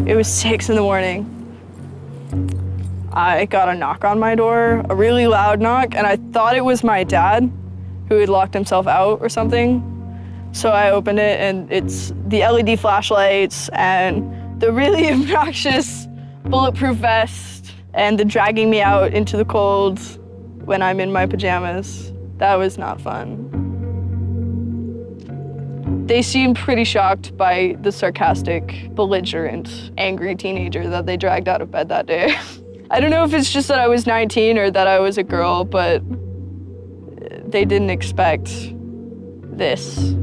It was 6 in the morning. I got a knock on my door, a really loud knock, and I thought it was my dad who had locked himself out or something. So I opened it, and it's the LED flashlights and the really obnoxious bulletproof vest and the dragging me out into the cold when I'm in my pajamas. That was not fun. They seemed pretty shocked by the sarcastic, belligerent, angry teenager that they dragged out of bed that day. I don't know if it's just that I was 19 or that I was a girl, but they didn't expect this.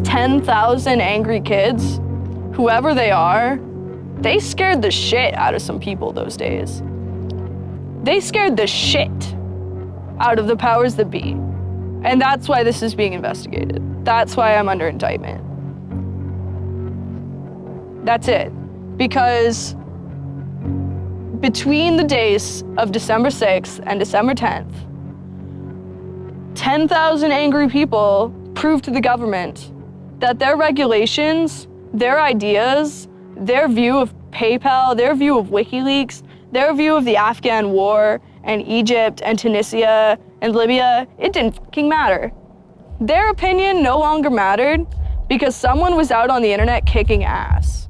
"10,000 angry kids, whoever they are, they scared the shit out of some people those days. They scared the shit out of the powers that be. And that's why this is being investigated. That's why I'm under indictment. That's it. Because between the days of December 6th and December 10th, 10,000 angry people proved to the government that their regulations, their ideas, their view of PayPal, their view of WikiLeaks, their view of the Afghan war and Egypt and Tunisia and Libya, it didn't fucking matter. Their opinion no longer mattered because someone was out on the internet kicking ass.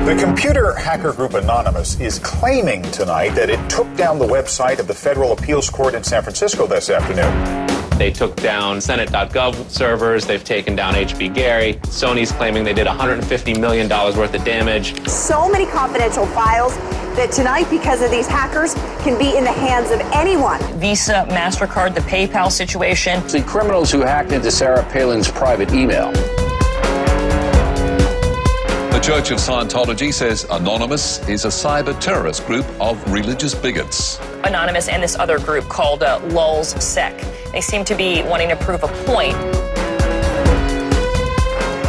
The computer hacker group Anonymous is claiming tonight that it took down the website of the Federal Appeals Court in San Francisco this afternoon. They took down Senate.gov servers. They've taken down HB Gary. Sony's claiming they did $150 million worth of damage. So many confidential files that tonight, because of these hackers, can be in the hands of anyone. Visa, MasterCard, the PayPal situation. The criminals who hacked into Sarah Palin's private email. The Church of Scientology says Anonymous is a cyber terrorist group of religious bigots. Anonymous and this other group called Lulz Sec. They seem to be wanting to prove a point.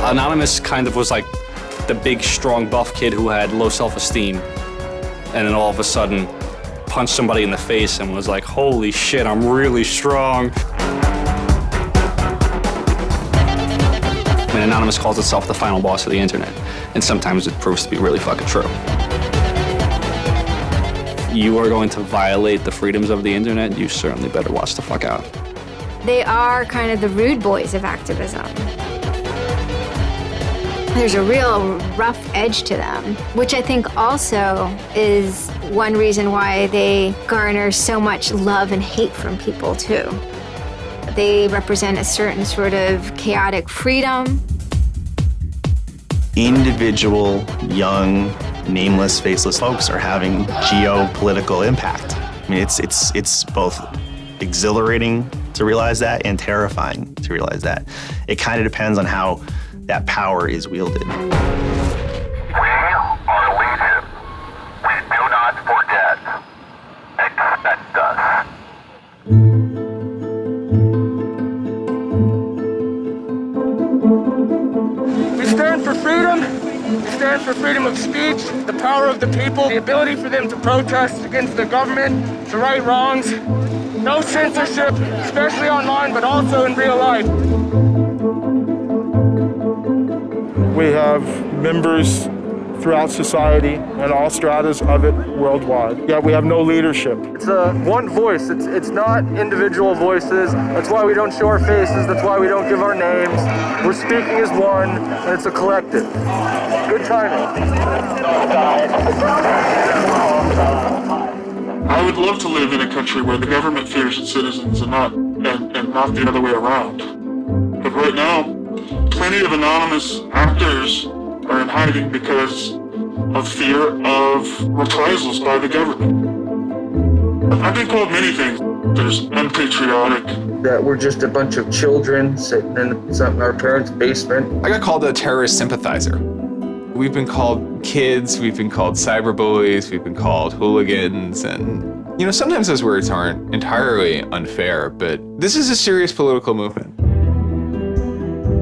Anonymous kind of was like the big, strong, buff kid who had low self-esteem, and then all of a sudden punched somebody in the face and was like, holy shit, I'm really strong. And Anonymous calls itself the final boss of the internet, and sometimes it proves to be really fucking true. You are going to violate the freedoms of the internet, you certainly better watch the fuck out. They are kind of the rude boys of activism. There's a real rough edge to them, which I think also is one reason why they garner so much love and hate from people too. They represent a certain sort of chaotic freedom. Individual, young, nameless, faceless folks are having geopolitical impact. I mean, it's both exhilarating to realize that and terrifying to realize that. It kind of depends on how that power is wielded. We are legion. We do not forget. Expect us. We stand for freedom. We stand for freedom of speech, the power of the people, the ability for them to protest against the government, to right wrongs. No censorship, especially online, but also in real life. We have members throughout society and all stratas of it worldwide. Yet we have no leadership. It's one voice. It's not individual voices. That's why we don't show our faces. That's why we don't give our names. We're speaking as one, and it's a collective. Good timing. I would love to live in a country where the government fears its citizens and not the other way around. But right now, plenty of anonymous actors are in hiding because of fear of reprisals by the government. I've been called many things. There's unpatriotic. That we're just a bunch of children sitting in our parents' basement. I got called a terrorist sympathizer. We've been called kids, we've been called cyberbullies, we've been called hooligans, and sometimes those words aren't entirely unfair, but this is a serious political movement.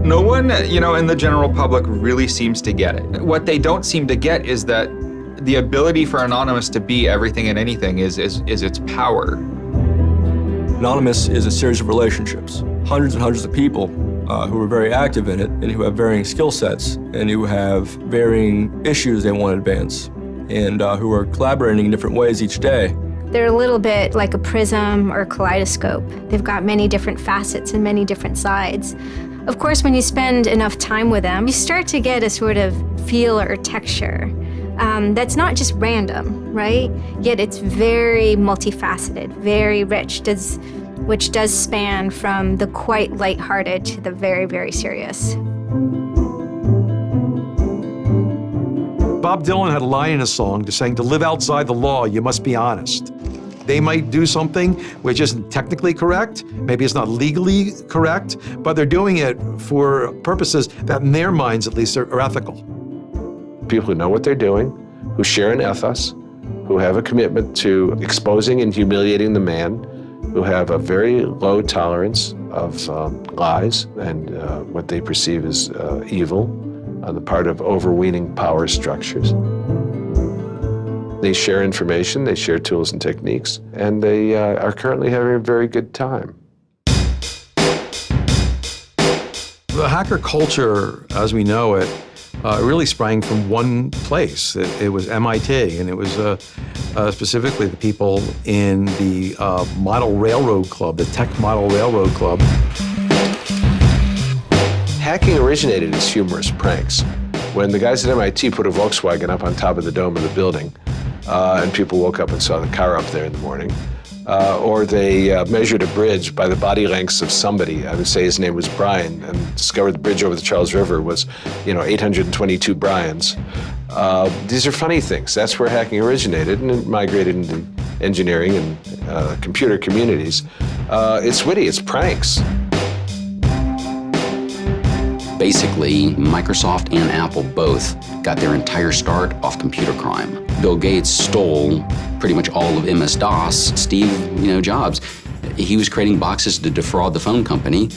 No one, in the general public really seems to get it. What they don't seem to get is that the ability for Anonymous to be everything and anything is its power. Anonymous is a series of relationships. Hundreds and hundreds of people who are very active in it and who have varying skill sets and who have varying issues they want to advance and who are collaborating in different ways each day. They're a little bit like a prism or a kaleidoscope. They've got many different facets and many different sides. Of course, when you spend enough time with them, you start to get a sort of feel or texture that's not just random, right? Yet it's very multifaceted, very rich, which does span from the quite lighthearted to the very, very serious. Bob Dylan had a line in a song just saying, to live outside the law, you must be honest. They might do something which isn't technically correct, maybe it's not legally correct, but they're doing it for purposes that in their minds at least are ethical. People who know what they're doing, who share an ethos, who have a commitment to exposing and humiliating the man, who have a very low tolerance of lies and what they perceive as evil on the part of overweening power structures. They share information, they share tools and techniques, and they are currently having a very good time. The hacker culture, as we know it, really sprang from one place. It was MIT, and it was specifically the people in the Model Railroad Club, the Tech Model Railroad Club. Hacking originated as humorous pranks. When the guys at MIT put a Volkswagen up on top of the dome of the building, and people woke up and saw the car up there in the morning, or they measured a bridge by the body lengths of somebody. I would say his name was Brian, and discovered the bridge over the Charles River was, 822 Brians. These are funny things. That's where hacking originated, and it migrated into engineering and computer communities. It's witty, it's pranks. Basically, Microsoft and Apple both got their entire start off computer crime. Bill Gates stole pretty much all of MS-DOS. Steve, Jobs, he was creating boxes to defraud the phone company,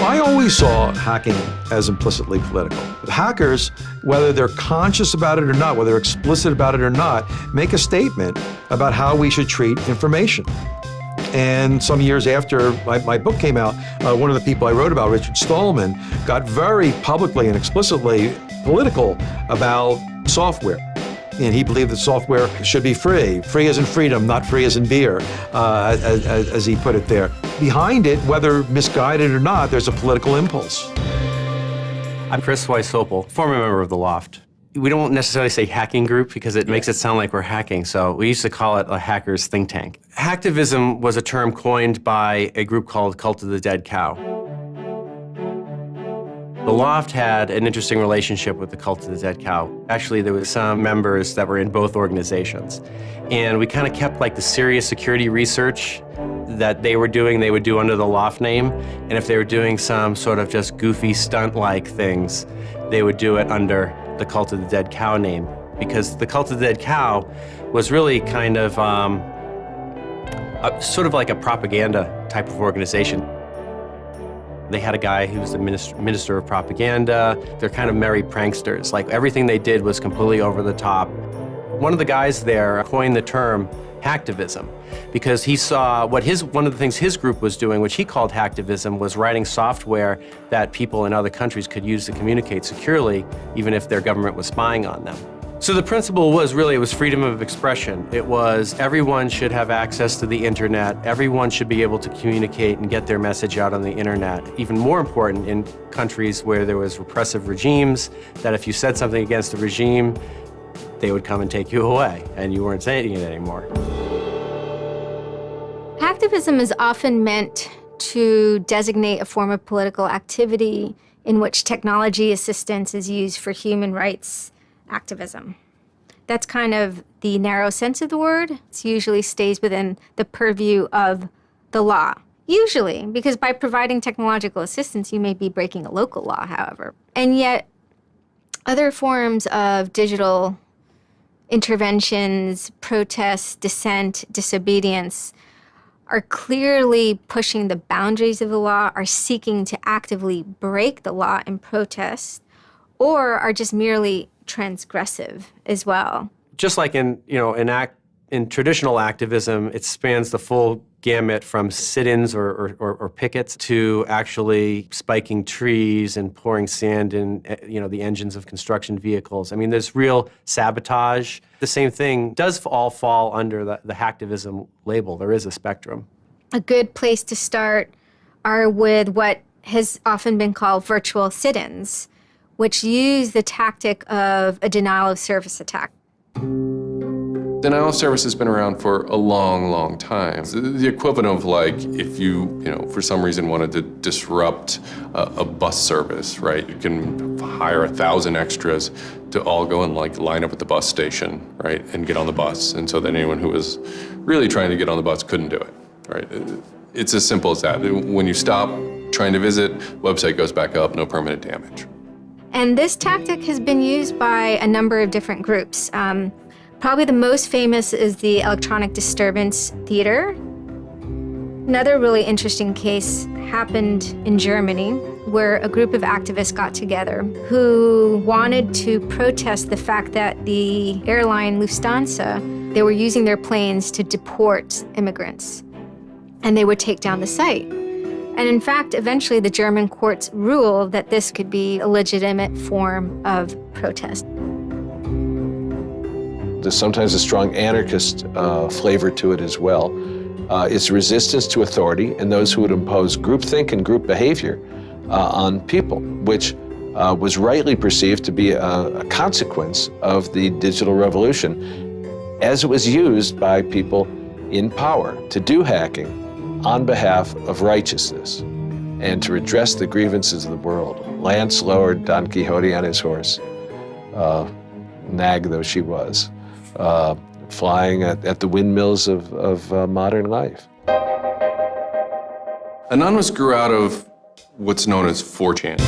I always saw hacking as implicitly political. Hackers, whether they're conscious about it or not, whether they're explicit about it or not, make a statement about how we should treat information. And some years after my book came out, one of the people I wrote about, Richard Stallman, got very publicly and explicitly political about software. And he believed that software should be free as in freedom, not free as in beer, as he put it there. Behind it, whether misguided or not, there's a political impulse. I'm Chris Weisopel, former member of the Loft. We don't necessarily say hacking group because it makes it sound like we're hacking, so we used to call it a hackers think tank. Hacktivism was a term coined by a group called Cult of the Dead Cow. The Loft had an interesting relationship with the Cult of the Dead Cow. Actually, there was some members that were in both organizations. And we kind of kept like the serious security research that they would do under the Loft name. And if they were doing some sort of just goofy stunt-like things, they would do it under the Cult of the Dead Cow name. Because the Cult of the Dead Cow was really kind of sort of like a propaganda type of organization. They had a guy who was the minister of propaganda. They're kind of merry pranksters. Like everything they did was completely over the top. One of the guys there coined the term hacktivism because he saw one of the things his group was doing, which he called hacktivism, was writing software that people in other countries could use to communicate securely, even if their government was spying on them. So the principle was freedom of expression. It was everyone should have access to the internet. Everyone should be able to communicate and get their message out on the internet. Even more important in countries where there was repressive regimes, that if you said something against the regime, they would come and take you away, and you weren't saying it anymore. Hacktivism is often meant to designate a form of political activity in which technology assistance is used for human rights activism. That's kind of the narrow sense of the word. It usually stays within the purview of the law. Usually, because by providing technological assistance, you may be breaking a local law, however. And yet, other forms of digital interventions, protests, dissent, disobedience are clearly pushing the boundaries of the law, are seeking to actively break the law in protest, or are just merely transgressive as well. Just like in In traditional activism, it spans the full gamut from sit-ins or pickets to actually spiking trees and pouring sand in, the engines of construction vehicles. I mean, there's real sabotage. The same thing does all fall under the hacktivism label. There is a spectrum. A good place to start are with what has often been called virtual sit-ins, which use the tactic of a denial of service attack. Denial of service has been around for a long, long time. It's the equivalent of like if you for some reason wanted to disrupt a bus service, right? You can hire 1,000 extras to all go and like line up at the bus station, right? And get on the bus. And so that anyone who was really trying to get on the bus couldn't do it, right? It's as simple as that. When you stop trying to visit, website goes back up, no permanent damage. And this tactic has been used by a number of different groups. Probably the most famous is the Electronic Disturbance Theater. Another really interesting case happened in Germany, where a group of activists got together who wanted to protest the fact that the airline Lufthansa, they were using their planes to deport immigrants, and they would take down the site. And in fact, eventually the German courts ruled that this could be a legitimate form of protest. There's sometimes a strong anarchist flavor to it as well. It's resistance to authority and those who would impose groupthink and group behavior on people, which was rightly perceived to be a consequence of the digital revolution as it was used by people in power to do hacking on behalf of righteousness and to redress the grievances of the world. Lance lowered Don Quixote on his horse, nag though she was, flying at the windmills of modern life. Anonymous grew out of what's known as 4chan.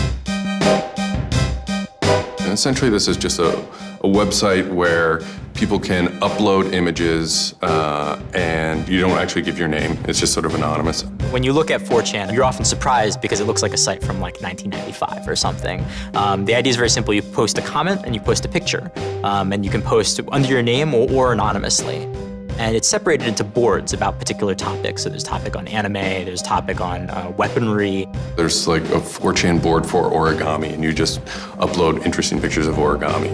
And essentially this is just a website where people can upload images and you don't actually give your name. It's just sort of anonymous. When you look at 4chan, you're often surprised because it looks like a site from like 1995 or something. The idea is very simple. You post a comment and you post a picture. And you can post under your name or anonymously. And it's separated into boards about particular topics. So there's a topic on anime, there's a topic on weaponry. There's like a 4chan board for origami, and you just upload interesting pictures of origami.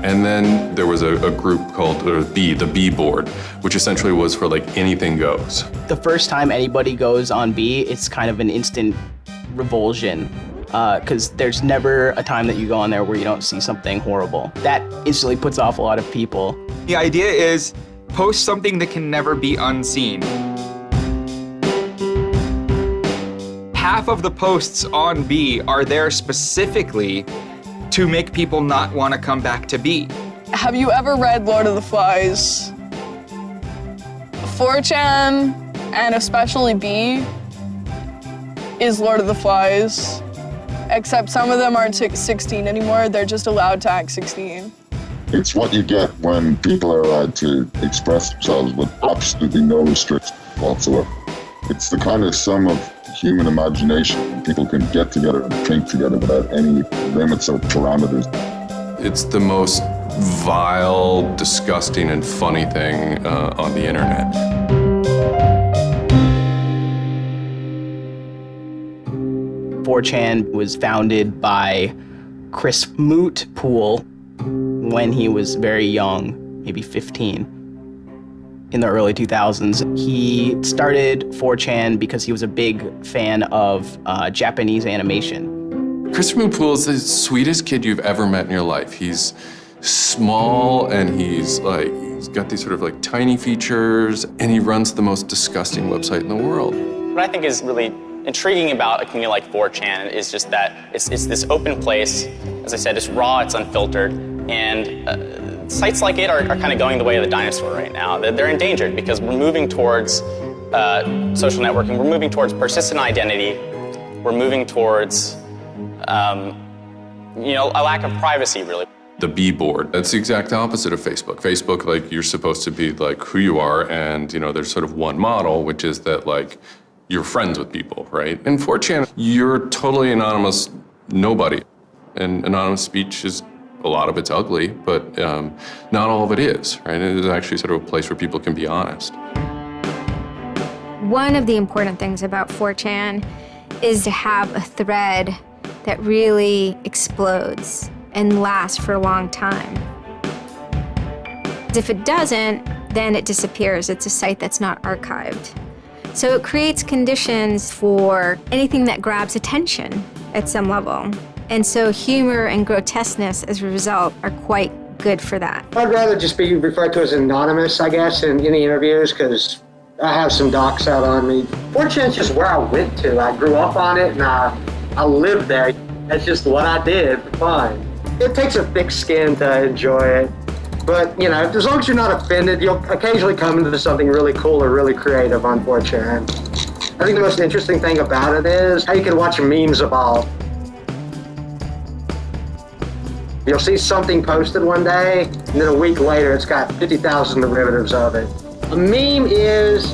And then there was a group called the B board, which essentially was for like anything goes. The first time anybody goes on B, it's kind of an instant revulsion. Because there's never a time that you go on there where you don't see something horrible. That instantly puts off a lot of people. The idea is post something that can never be unseen. Half of the posts on B are there specifically to make people not want to come back to B. Have you ever read Lord of the Flies? 4chan, and especially B, is Lord of the Flies. Except some of them aren't 16 anymore, they're just allowed to act 16. It's what you get when people are allowed to express themselves with absolutely no restrictions whatsoever. It's the kind of sum of human imagination. People can get together and think together without any limits or parameters. It's the most vile, disgusting, and funny thing on the internet. 4chan was founded by Chris Mootpool when he was very young, maybe 15, in the early 2000s. He started 4chan because he was a big fan of Japanese animation. Christopher Mootpool is the sweetest kid you've ever met in your life. He's small and he's got these sort of like tiny features, and he runs the most disgusting website in the world. What I think is really intriguing about a community like 4chan is just that it's this open place. As I said, it's raw, it's unfiltered, and sites like it are kind of going the way of the dinosaur right now. They're endangered because we're moving towards social networking, we're moving towards persistent identity, we're moving towards a lack of privacy, really. The B board, that's the exact opposite of Facebook. Facebook, like, you're supposed to be like who you are, and there's sort of one model, which is that like you're friends with people, right? In 4chan, you're totally anonymous nobody. And anonymous speech is A lot of it's ugly, but not all of it is, right? It is actually sort of a place where people can be honest. One of the important things about 4chan is to have a thread that really explodes and lasts for a long time. If it doesn't, then it disappears. It's a site that's not archived. So it creates conditions for anything that grabs attention at some level. And so humor and grotesqueness as a result are quite good for that. I'd rather just be referred to as anonymous, I guess, in any interviews, because I have some docs out on me. 4chan's just where I went to. I grew up on it and I lived there. That's just what I did for fun. It takes a thick skin to enjoy it. But, you know, as long as you're not offended, you'll occasionally come into something really cool or really creative on 4chan. I think the most interesting thing about it is how you can watch memes evolve. You'll see something posted one day, and then a week later, it's got 50,000 derivatives of it. A meme is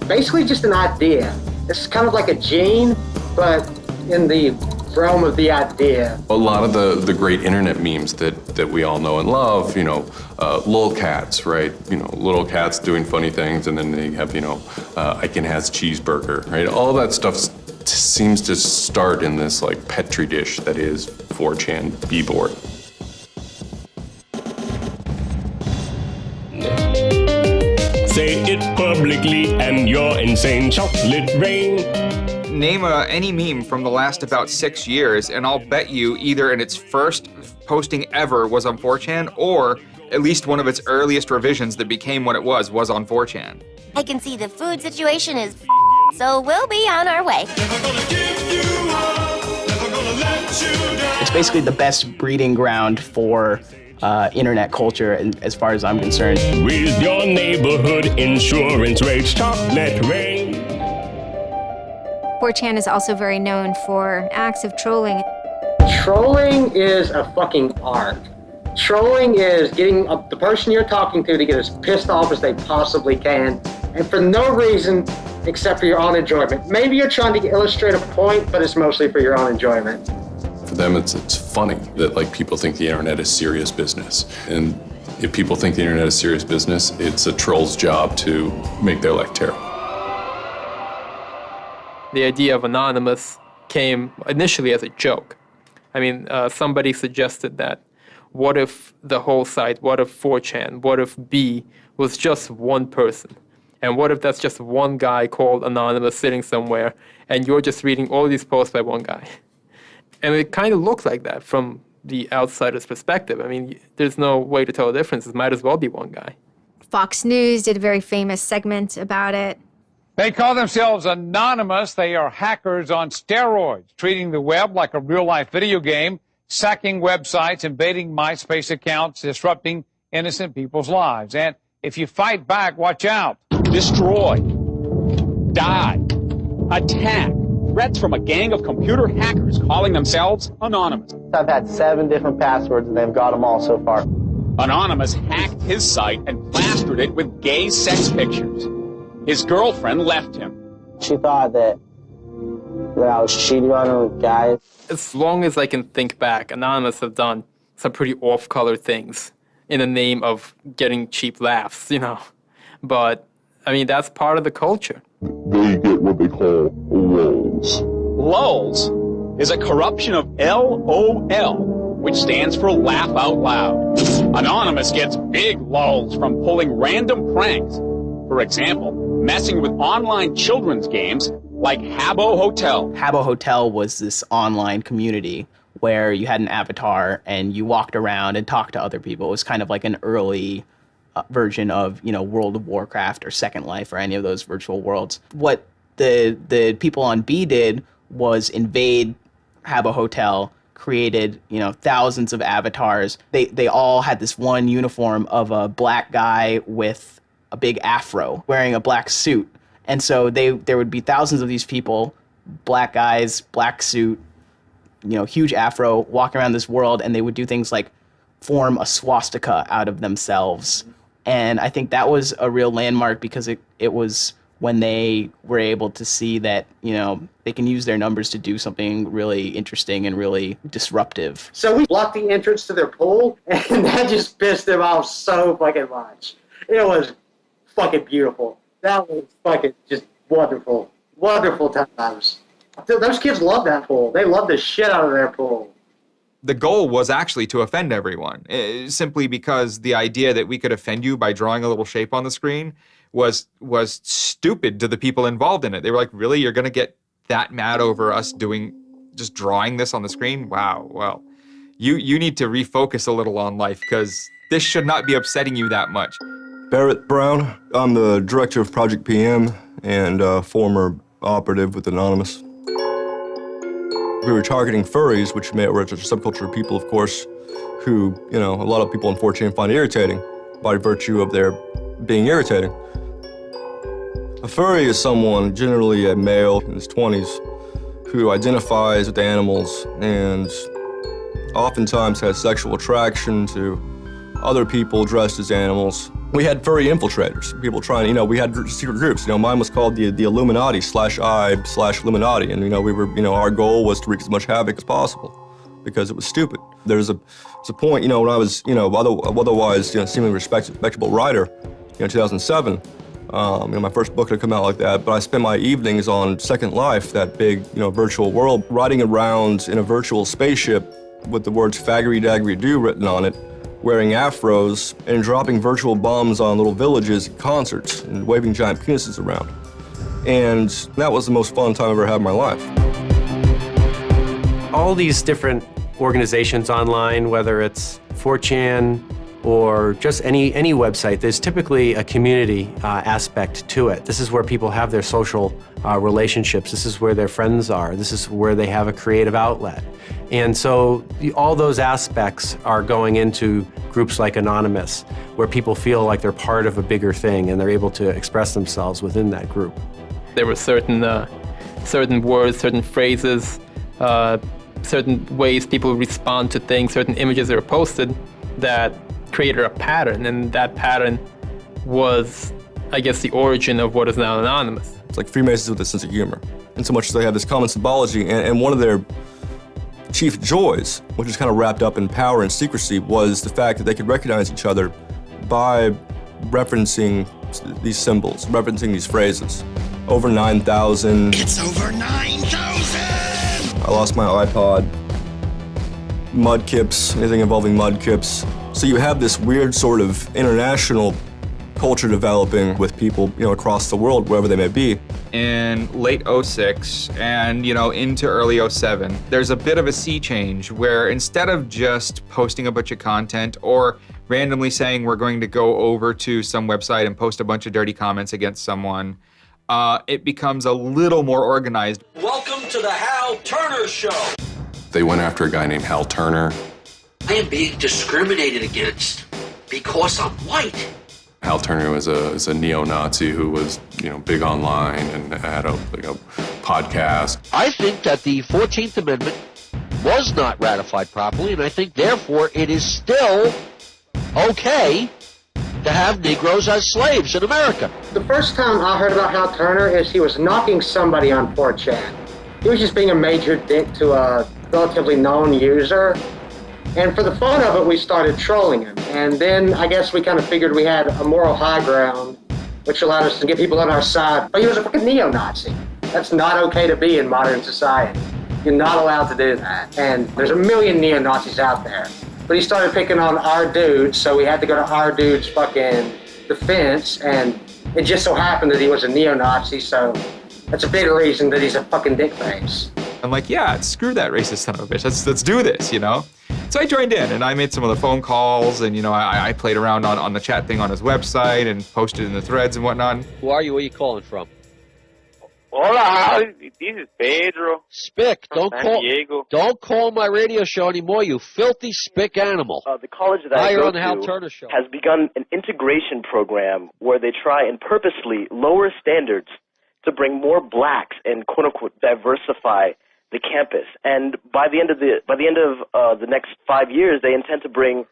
basically just an idea. It's kind of like a gene, but in the realm of the idea. A lot of the great internet memes that we all know and love, you know, lolcats, right? You know, little cats doing funny things, and then they have, you know, Icon has cheeseburger, right? All that stuff seems to start in this like petri dish that is 4chan B-board. Say it publicly and you're insane. Chocolate rain. Name any meme from the last about 6 years, and I'll bet you either in its first posting ever was on 4chan, or at least one of its earliest revisions that became what it was on 4chan. I can see the food situation is so we'll be on our way. It's basically the best breeding ground for internet culture, and as far as I'm concerned. With your neighborhood insurance rates, chocolate rain. 4chan is also very known for acts of trolling. Trolling is a fucking art. Trolling is getting the person you're talking to get as pissed off as they possibly can, and for no reason except for your own enjoyment. Maybe you're trying to illustrate a point, but it's mostly for your own enjoyment. For them, it's funny that like people think the internet is serious business. And if people think the internet is serious business, it's a troll's job to make their life terrible. The idea of anonymous came initially as a joke. I mean, somebody suggested that, what if the whole site, what if 4chan, what if B was just one person? And what if that's just one guy called Anonymous sitting somewhere, and you're just reading all these posts by one guy? And it kind of looks like that from the outsider's perspective. I mean, there's no way to tell the difference. It might as well be one guy. Fox News did a very famous segment about it. They call themselves anonymous. They are hackers on steroids, treating the web like a real-life video game, sacking websites, invading MySpace accounts, disrupting innocent people's lives. And if you fight back, watch out. Destroy. Die. Attack. Threats from a gang of computer hackers calling themselves Anonymous. I've had 7 different passwords and they've got them all so far. Anonymous hacked his site and plastered it with gay sex pictures. His girlfriend left him. She thought that I was cheating on her with guys. As long as I can think back, Anonymous have done some pretty off-color things in the name of getting cheap laughs, you know. But, I mean, that's part of the culture. They get what they call lulz. Lulz is a corruption of LOL, which stands for laugh out loud. Anonymous gets big lulz from pulling random pranks. For example, messing with online children's games like Habbo Hotel. Habbo Hotel was this online community where you had an avatar and you walked around and talked to other people. It was kind of like an early version of, you know, World of Warcraft or Second Life or any of those virtual worlds. What the people on B did was invade Habbo Hotel, created, you know, thousands of avatars. They all had this one uniform of a black guy with a big afro wearing a black suit. And so there would be thousands of these people, black guys, black suit, you know, huge afro, walking around this world, and they would do things like form a swastika out of themselves. And I think that was a real landmark because it was when they were able to see that, they can use their numbers to do something really interesting and really disruptive. So we blocked the entrance to their pool, and that just pissed them off so fucking much. It was fucking beautiful. That was fucking just wonderful. Wonderful times. Those kids love that pool. They love the shit out of their pool. The goal was actually to offend everyone, simply because the idea that we could offend you by drawing a little shape on the screen was stupid to the people involved in it. They were like, really? You're going to get that mad over us just drawing this on the screen? Wow, well, you need to refocus a little on life, because this should not be upsetting you that much. Barrett Brown, I'm the director of Project PM and former operative with Anonymous. We were targeting furries, which were a subculture of people, of course, who, a lot of people on 4chan find irritating by virtue of their being irritating. A furry is someone, generally a male in his 20s, who identifies with animals and oftentimes has sexual attraction to other people dressed as animals. We had furry infiltrators, people trying, we had secret groups. Mine was called the Illuminati /I/Illuminati, and we were, our goal was to wreak as much havoc as possible because it was stupid. There's a point, when I was, otherwise, seemingly respectable writer, 2007. My first book had come out like that, but I spent my evenings on Second Life, that big, virtual world, riding around in a virtual spaceship with the words faggery daggery do written on it, wearing afros and dropping virtual bombs on little villages at concerts and waving giant penises around. And that was the most fun time I've ever had in my life. All these different organizations online, whether it's 4chan or just any website, there's typically a community aspect to it. This is where people have their social relationships. This is where their friends are. This is where they have a creative outlet. And so all those aspects are going into groups like Anonymous, where people feel like they're part of a bigger thing and they're able to express themselves within that group. There were certain words, certain phrases, certain ways people respond to things, certain images that were posted that created a pattern, and that pattern was, I guess, the origin of what is now Anonymous. It's like Freemasons with a sense of humor, in so much as they have this common symbology, and one of their chief joys, which is kind of wrapped up in power and secrecy, was the fact that they could recognize each other by referencing these symbols, referencing these phrases. Over 9,000. It's over 9,000! I lost my iPod. Mudkips, anything involving mudkips. So you have this weird sort of international culture developing with people, across the world, wherever they may be. In late 06 and, into early 07, there's a bit of a sea change where instead of just posting a bunch of content or randomly saying we're going to go over to some website and post a bunch of dirty comments against someone, it becomes a little more organized. Welcome to the Hal Turner Show. They went after a guy named Hal Turner. I am being discriminated against because I'm white. Hal Turner was a neo-Nazi who was, big online and had a podcast. I think that the 14th Amendment was not ratified properly, and I think, therefore, it is still okay to have Negroes as slaves in America. The first time I heard about Hal Turner is he was knocking somebody on 4chan. He was just being a major dick to a relatively known user. And for the fun of it, we started trolling him. And then I guess we kind of figured we had a moral high ground, which allowed us to get people on our side. But he was a fucking neo-Nazi. That's not okay to be in modern society. You're not allowed to do that. And there's a million neo-Nazis out there. But he started picking on our dudes, so we had to go to our dude's fucking defense. And it just so happened that he was a neo-Nazi, so that's a big reason that he's a fucking dickface. I'm like, yeah, screw that racist son of a bitch. Let's do this, So I joined in and I made some of the phone calls and, I played around on the chat thing on his website and posted in the threads and whatnot. Who are you? Where are you calling from? Hola, this is Pedro. Spick, don't call my radio show anymore, you filthy spick animal. The college that I you're go on the Hal to Turner Show. has begun an integration program where they try and purposely lower standards to bring more blacks and quote unquote diversify the campus. And by the end of the next 5 years, they intend to bring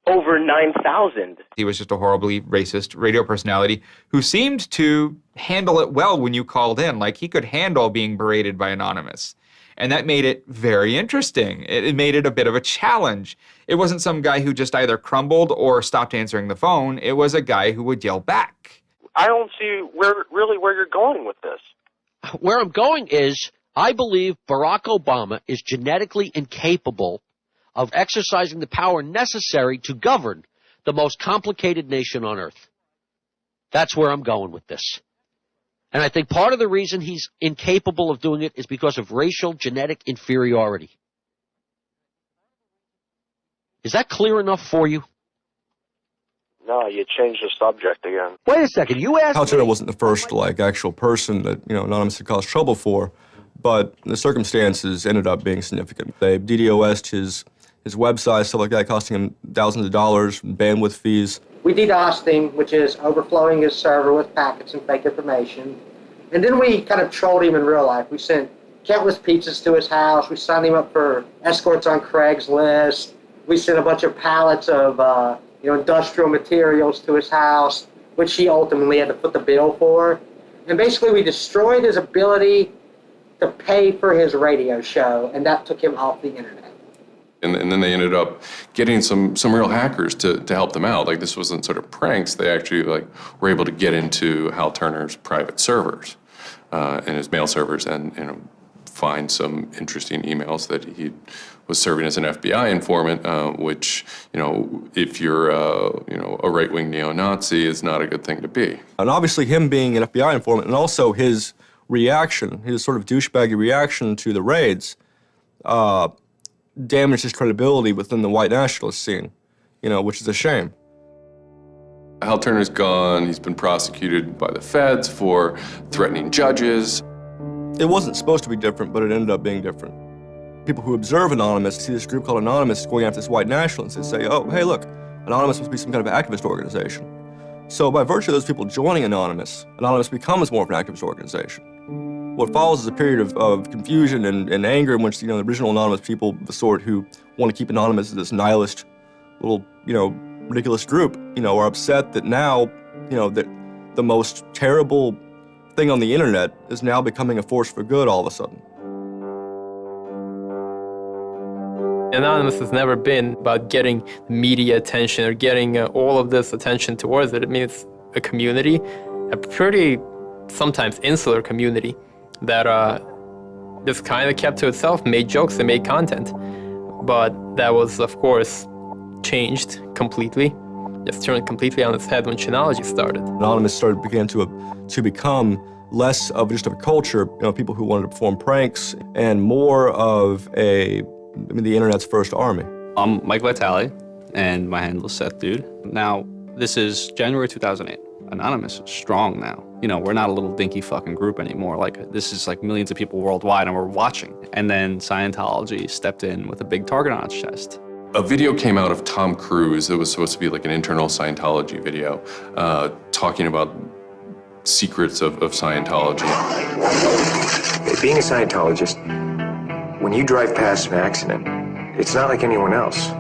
over 9,000. He was just a horribly racist radio personality who seemed to handle it well when you called in. Like, he could handle being berated by Anonymous. And that made it very interesting. It made it a bit of a challenge. It wasn't some guy who just either crumbled or stopped answering the phone. It was a guy who would yell back. I don't see where you're going with this. Where I'm going is, I believe Barack Obama is genetically incapable of exercising the power necessary to govern the most complicated nation on earth. That's where I'm going with this. And I think part of the reason he's incapable of doing it is because of racial genetic inferiority. Is that clear enough for you? No, you changed the subject again. Wait a second, you asked Hal Turner me... wasn't the first, actual person that, Anonymous had caused trouble for, but the circumstances ended up being significant. They DDoS'd his website, stuff like that, costing him thousands of dollars, bandwidth fees. We DDoSed him, which is overflowing his server with packets and fake information. And then we kind of trolled him in real life. We sent countless pizzas to his house. We signed him up for escorts on Craigslist. We sent a bunch of pallets of industrial materials to his house, which he ultimately had to foot the bill for. And basically we destroyed his ability to pay for his radio show, and that took him off the internet. And then they ended up getting some real hackers to help them out. Like, this wasn't sort of pranks. They actually were able to get into Hal Turner's private servers and his mail servers and find some interesting emails that he was serving as an FBI informant, which, if you're a right-wing neo-Nazi, is not a good thing to be. And obviously him being an FBI informant, and also his reaction, his sort of douchebaggy reaction to the raids, damaged his credibility within the white nationalist scene, which is a shame. Hal Turner's gone. He's been prosecuted by the feds for threatening judges. It wasn't supposed to be different, but it ended up being different. People who observe Anonymous see this group called Anonymous going after this white nationalist. They say, oh, hey, look, Anonymous must be some kind of activist organization. So by virtue of those people joining Anonymous becomes more of an activist organization. What follows is a period of confusion and anger in which, the original Anonymous people, the sort who want to keep Anonymous as this nihilist little, ridiculous group, are upset that now, that the most terrible thing on the internet is now becoming a force for good all of a sudden. Anonymous has never been about getting media attention or getting all of this attention towards it. It means a community, a pretty sometimes insular community that just kind of kept to itself, made jokes and made content. But that was, of course, changed completely. Just turned completely on its head when Chinology started. Anonymous began to become less of just a culture, people who wanted to perform pranks, and more of the internet's first army. I'm Mike Vitale, and my handle is Seth Dude. Now, this is January 2008. Anonymous is strong now. We're not a little dinky fucking group anymore. This is millions of people worldwide, and we're watching. And then Scientology stepped in with a big target on its chest. A video came out of Tom Cruise. It was supposed to be an internal Scientology video, talking about secrets of Scientology. Being a Scientologist, when you drive past an accident, it's not like anyone else.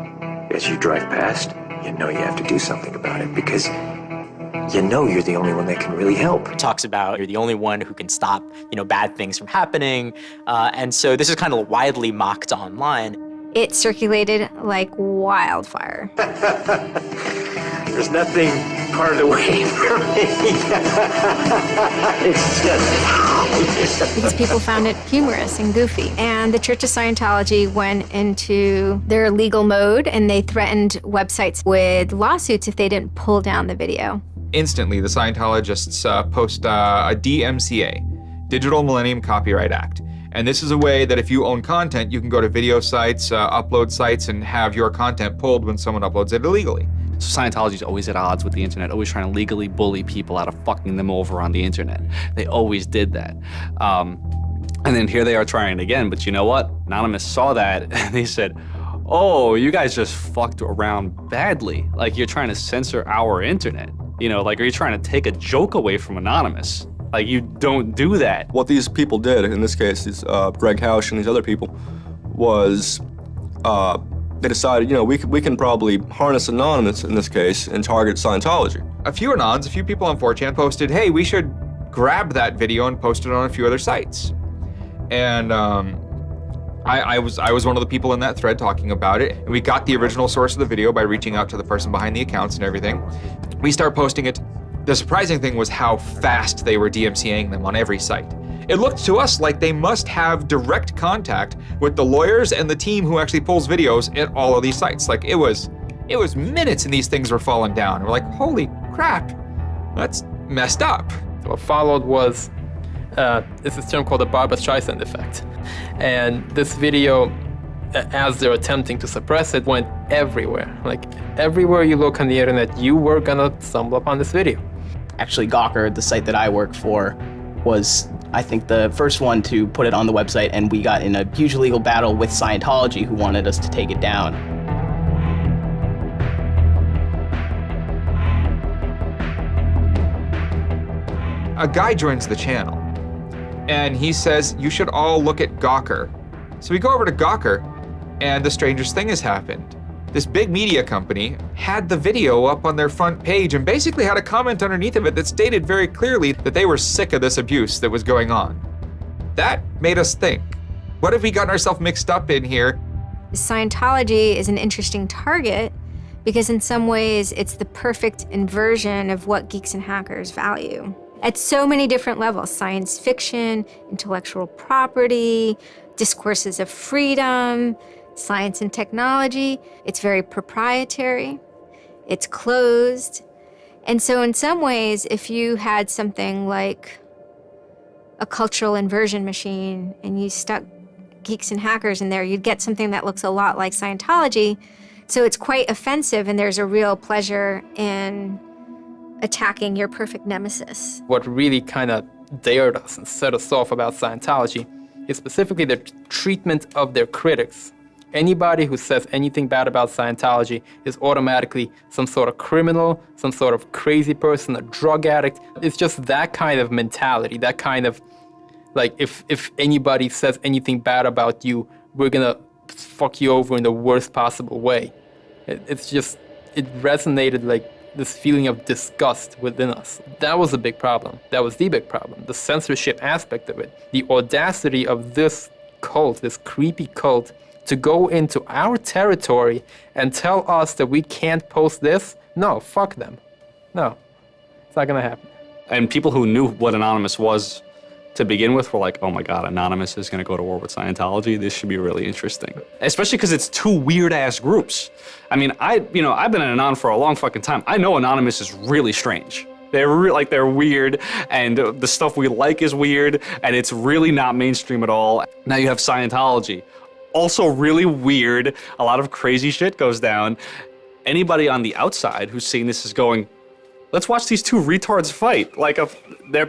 As you drive past, you know you have to do something about it because you know you're the only one that can really help. It talks about you're the only one who can stop, bad things from happening. And so this is kind of widely mocked online. It circulated like wildfire. There's nothing part away from me. It's just... Because people found it humorous and goofy. And the Church of Scientology went into their legal mode, and they threatened websites with lawsuits if they didn't pull down the video. Instantly, the Scientologists post a DMCA, Digital Millennium Copyright Act. And this is a way that if you own content, you can go to video sites, upload sites, and have your content pulled when someone uploads it illegally. So Scientology's always at odds with the internet, always trying to legally bully people out of fucking them over on the internet. They always did that. And then here they are trying it again, but you know what? Anonymous saw that, and they said, oh, you guys just fucked around badly. You're trying to censor our internet. Are you trying to take a joke away from Anonymous? You don't do that. What these people did, in this case, Greg Hausch and these other people, was They decided, you know, we can probably harness Anonymous in this case and target Scientology. A few people on 4chan posted, hey, we should grab that video and post it on a few other sites. And I was one of the people in that thread talking about it. And we got the original source of the video by reaching out to the person behind the accounts and everything. We start posting it. The surprising thing was how fast they were DMCAing them on every site. It looked to us like they must have direct contact with the lawyers and the team who actually pulls videos at all of these sites. Like it was minutes and these things were falling down. We're like, holy crap, that's messed up. So what followed was, it's this term called the Barbra Streisand effect. And this video, as they're attempting to suppress it, went everywhere. Like everywhere you look on the internet, you were gonna stumble upon this video. Actually, Gawker, the site that I work for, was, I think, the first one to put it on the website, and we got in a huge legal battle with Scientology, who wanted us to take it down. A guy joins the channel, and he says, you should all look at Gawker. So we go over to Gawker, and the strangest thing has happened. This big media company had the video up on their front page and basically had a comment underneath of it that stated very clearly that they were sick of this abuse that was going on. That made us think, what have we gotten ourselves mixed up in here? Scientology is an interesting target because in some ways it's the perfect inversion of what geeks and hackers value. At so many different levels: science fiction, intellectual property, discourses of freedom, science and technology. It's very proprietary, it's closed. And so in some ways, if you had something like a cultural inversion machine and you stuck geeks and hackers in there, you'd get something that looks a lot like Scientology. So it's quite offensive, and there's a real pleasure in attacking your perfect nemesis. What really kind of dared us and set us off about Scientology is specifically the treatment of their critics. Anybody who says anything bad about Scientology is automatically some sort of criminal, some sort of crazy person, a drug addict. It's just that kind of mentality, that kind of, like, if anybody says anything bad about you, we're gonna fuck you over in the worst possible way. It resonated like this feeling of disgust within us. That was a big problem. That was the big problem. The censorship aspect of it. The audacity of this cult, this creepy cult, to go into our territory and tell us that we can't post this? No, fuck them. No, it's not gonna happen. And people who knew what Anonymous was to begin with were like, oh my God, Anonymous is gonna go to war with Scientology. This should be really interesting. Especially because it's two weird ass groups. I mean, I've been an Anon for a long fucking time. I know Anonymous is really strange. They're weird, and the stuff we like is weird, and it's really not mainstream at all. Now you have Scientology. Also really weird, a lot of crazy shit goes down. Anybody on the outside who's seeing this is going, let's watch these two retards fight. Like,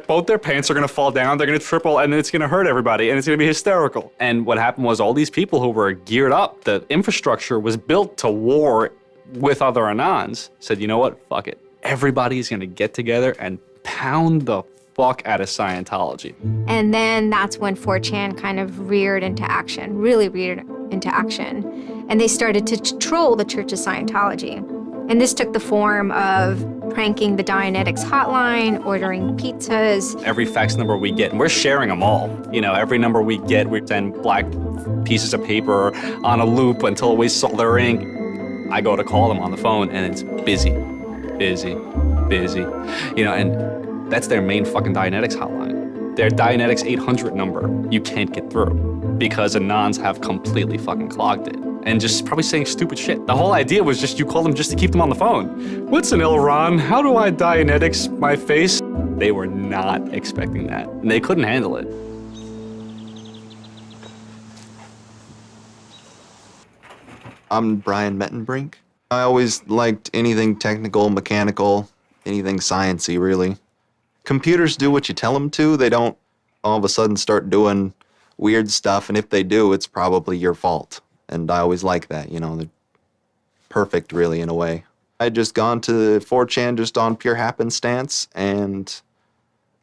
both their pants are gonna fall down, they're gonna triple, and it's gonna hurt everybody, and it's gonna be hysterical. And what happened was all these people who were geared up, the infrastructure was built to war with other Anons, said, you know what, fuck it. Everybody's gonna get together and pound the fuck out of Scientology. And then that's when 4chan kind of reared into action, really reared into action. And they started to troll the Church of Scientology. And this took the form of pranking the Dianetics hotline, ordering pizzas. Every fax number we get, and we're sharing them all. You know, every number we get, we send black pieces of paper on a loop until we saw their ink. I go to call them on the phone and it's busy. You know, and that's their main fucking Dianetics hotline. Their Dianetics 800 number, you can't get through because Anons have completely fucking clogged it. And just probably saying stupid shit. The whole idea was just you call them just to keep them on the phone. What's an Elron? How do I Dianetics my face? They were not expecting that. And they couldn't handle it. I'm Brian Mettenbrink. I always liked anything technical, mechanical, anything sciencey, really. Computers do what you tell them to. They don't all of a sudden start doing weird stuff, and if they do, it's probably your fault. And I always like that, you know, they're perfect, really, in a way. I'd just gone to 4chan just on pure happenstance, and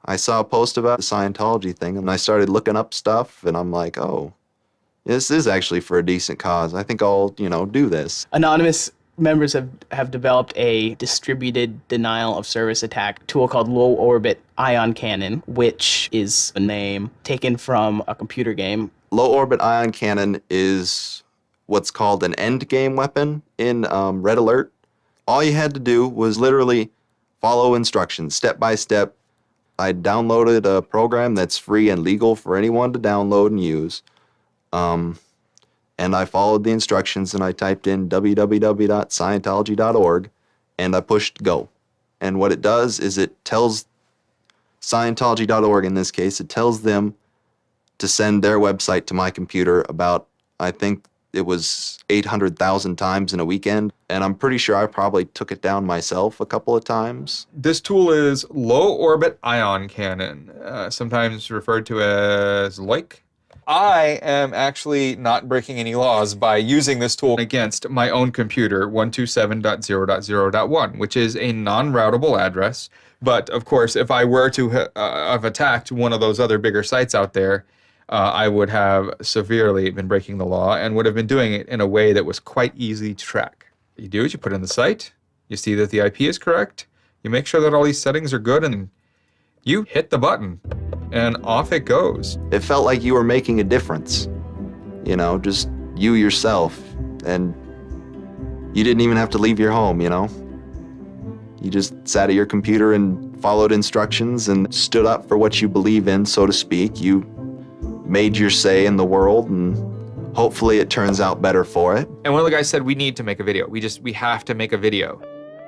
I saw a post about the Scientology thing, and I started looking up stuff, and I'm like, oh, This is actually for a decent cause. I think I'll, do this. Anonymous members have developed a distributed denial of service attack tool called low orbit ion cannon, which is a name taken from a computer game. Low orbit ion cannon is what's called an end game weapon in Red Alert. All you had to do was literally follow instructions step by step. I downloaded a program that's free and legal for anyone to download and use. And I followed the instructions and I typed in www.scientology.org and I pushed go. And what it does is it tells Scientology.org, in this case, it tells them to send their website to my computer about, I think it was 800,000 times in a weekend. And I'm pretty sure I probably took it down myself a couple of times. This tool is low orbit ion cannon, sometimes referred to as LOIC. I am actually not breaking any laws by using this tool against my own computer, 127.0.0.1, which is a non-routable address. But of course, if I were to have attacked one of those other bigger sites out there, I would have severely been breaking the law and would have been doing it in a way that was quite easy to track. You do is you put in the site, you see that the IP is correct, you make sure that all these settings are good, and you hit the button. And off it goes. It felt like you were making a difference, just you yourself. And you didn't even have to leave your home, You just sat at your computer and followed instructions and stood up for what you believe in, so to speak. You made your say in the world, and hopefully it turns out better for it. And one of the guys said, we need to make a video. We have to make a video.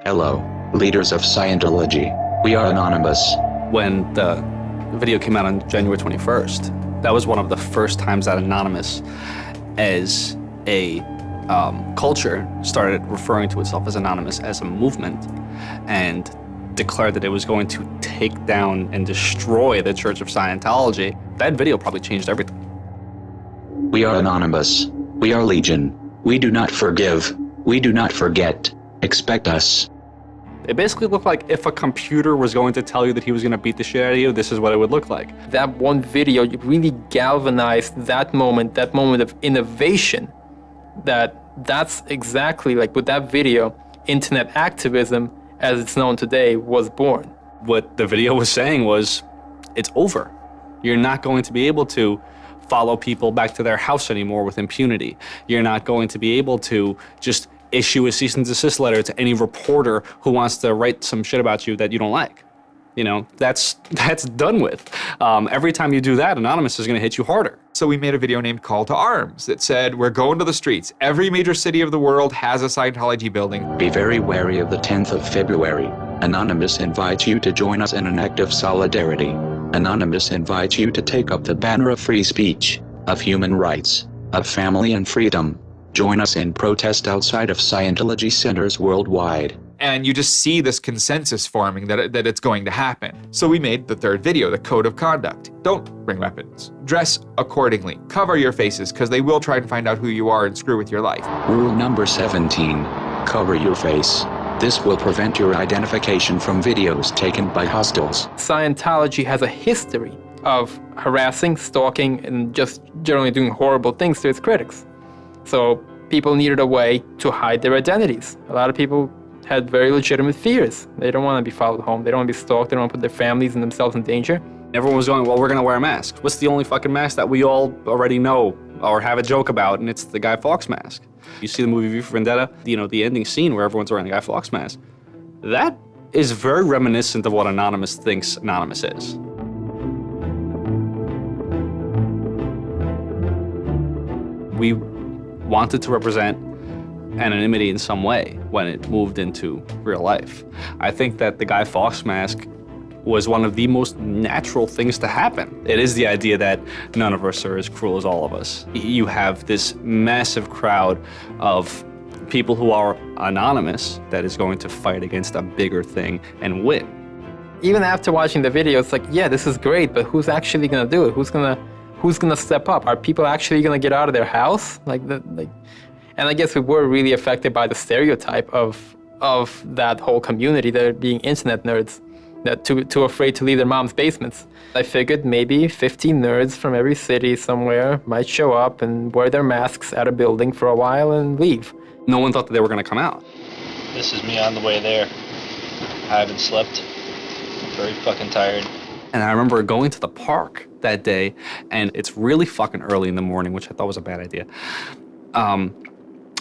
Hello, leaders of Scientology. We are anonymous. When the video came out on January 21st, that was one of the first times that Anonymous as a culture started referring to itself as Anonymous as a movement and declared that it was going to take down and destroy the Church of Scientology. That video probably changed everything. We are anonymous. We are legion. We do not forgive. We do not forget. Expect us. It basically looked like if a computer was going to tell you that he was going to beat the shit out of you, this is what it would look like. That one video really galvanized that moment of innovation. That's exactly like with that video, internet activism, as it's known today, was born. What the video was saying was, it's over. You're not going to be able to follow people back to their house anymore with impunity. You're not going to be able to just issue a cease and desist letter to any reporter who wants to write some shit about you that you don't like. That's done with. Every time you do that, Anonymous is going to hit you harder. So we made a video named Call to Arms that said, we're going to the streets. Every major city of the world has a Scientology building. Be very wary of the 10th of February. Anonymous invites you to join us in an act of solidarity. Anonymous invites you to take up the banner of free speech, of human rights, of family and freedom. Join us in protest outside of Scientology centers worldwide. And you just see this consensus forming that it's going to happen. So we made the third video, the code of conduct. Don't bring weapons. Dress accordingly. Cover your faces, because they will try and find out who you are and screw with your life. Rule number 17. Cover your face. This will prevent your identification from videos taken by hostiles. Scientology has a history of harassing, stalking, and just generally doing horrible things to its critics. So people needed a way to hide their identities. A lot of people had very legitimate fears. They don't want to be followed home. They don't want to be stalked. They don't want to put their families and themselves in danger. Everyone was going, well, we're going to wear a mask. What's the only fucking mask that we all already know or have a joke about? And it's the Guy Fawkes mask. You see the movie V for Vendetta, the ending scene where everyone's wearing the Guy Fawkes mask. That is very reminiscent of what Anonymous thinks Anonymous is. We wanted to represent anonymity in some way when it moved into real life. I think that the Guy Fawkes mask was one of the most natural things to happen. It is the idea that none of us are as cruel as all of us. You have this massive crowd of people who are anonymous that is going to fight against a bigger thing and win. Even after watching the video, it's like, yeah, this is great, but who's actually gonna do it? Who's gonna step up? Are people actually gonna get out of their house? And I guess we were really affected by the stereotype of that whole community, there being internet nerds. They're too afraid to leave their mom's basements. I figured maybe 15 nerds from every city somewhere might show up and wear their masks at a building for a while and leave. No one thought that they were going to come out. This is me on the way there. I haven't slept. I'm very fucking tired. And I remember going to the park that day, and it's really fucking early in the morning, which I thought was a bad idea. And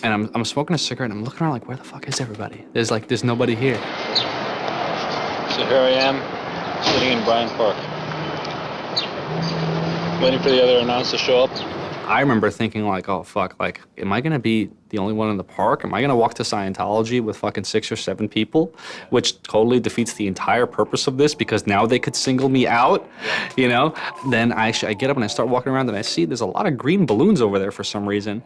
I'm smoking a cigarette, and I'm looking around like, where the fuck is everybody? There's nobody here. So here I am, sitting in Bryant Park, waiting for the other announcers to show up. I remember thinking like, oh fuck, like, am I gonna be the only one in the park? Am I gonna walk to Scientology with fucking 6 or 7 people? Which totally defeats the entire purpose of this, because now they could single me out, you know? Then I get up and I start walking around and I see there's a lot of green balloons over there for some reason.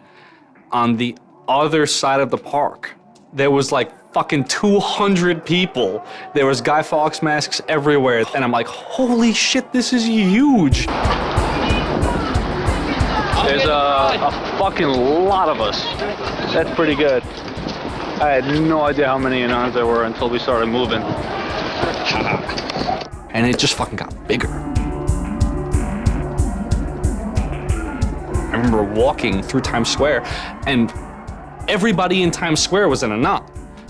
On the other side of the park, there was like fucking 200 people. There was Guy Fawkes masks everywhere. And I'm like, holy shit, this is huge. There's a fucking lot of us. That's pretty good. I had no idea how many Anons there were until we started moving. And it just fucking got bigger. I remember walking through Times Square, and everybody in Times Square was an Anon.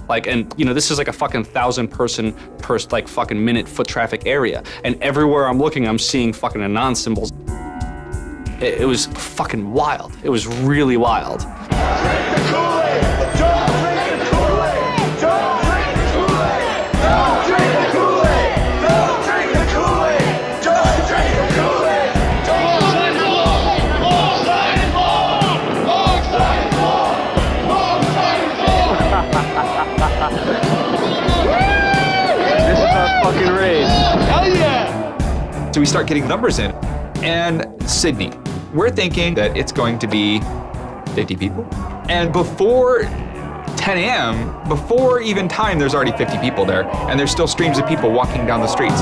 Like, and you know, this is like a fucking 1,000 person per like fucking minute foot traffic area. And everywhere I'm looking, I'm seeing fucking Anon symbols. It was fucking wild. It was really wild. This is our fucking race. Hell yeah! So we start getting numbers in. And Sydney, we're thinking that it's going to be 50 people. And before 10 a.m., before even time, there's already 50 people there. And there's still streams of people walking down the streets.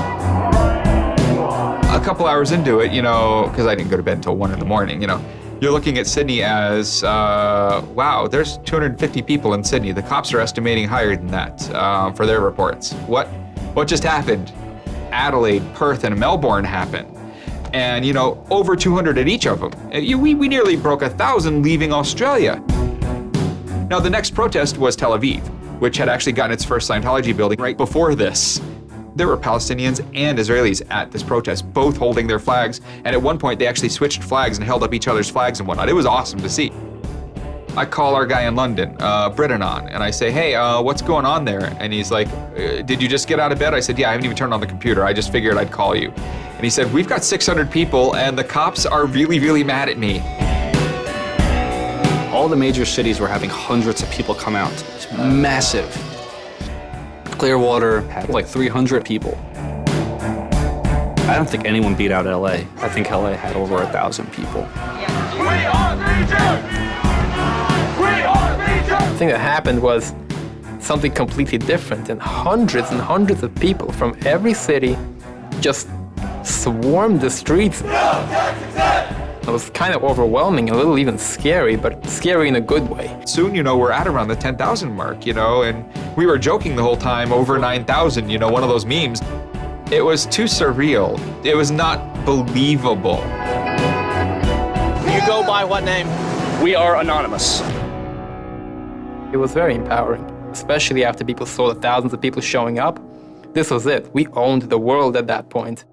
A couple hours into it, you know, because I didn't go to bed until 1 in the morning, you know, you're looking at Sydney as, wow, there's 250 people in Sydney. The cops are estimating higher than that for their reports. What just happened? Adelaide, Perth, and Melbourne happened. And, you know, over 200 at each of them. We nearly broke 1,000 leaving Australia. Now, the next protest was Tel Aviv, which had actually gotten its first Scientology building right before this. There were Palestinians and Israelis at this protest, both holding their flags. And at one point, they actually switched flags and held up each other's flags and whatnot. It was awesome to see. I call our guy in London, Brittanon, and I say, hey, what's going on there? And he's like, did you just get out of bed? I said, yeah, I haven't even turned on the computer. I just figured I'd call you. And he said, we've got 600 people and the cops are really, really mad at me. All the major cities were having hundreds of people come out. It's massive. Clearwater had like 300 people. I don't think anyone beat out LA. I think LA had over 1,000 people. The thing that happened was something completely different, and hundreds of people from every city just swarmed the streets. It was kind of overwhelming, a little even scary, but scary in a good way. Soon, you know, we're at around the 10,000 mark, you know, and we were joking the whole time, over 9,000, you know, one of those memes. It was too surreal. It was not believable. You go by what name? We are Anonymous. It was very empowering, especially after people saw the thousands of people showing up. This was it. We owned the world at that point.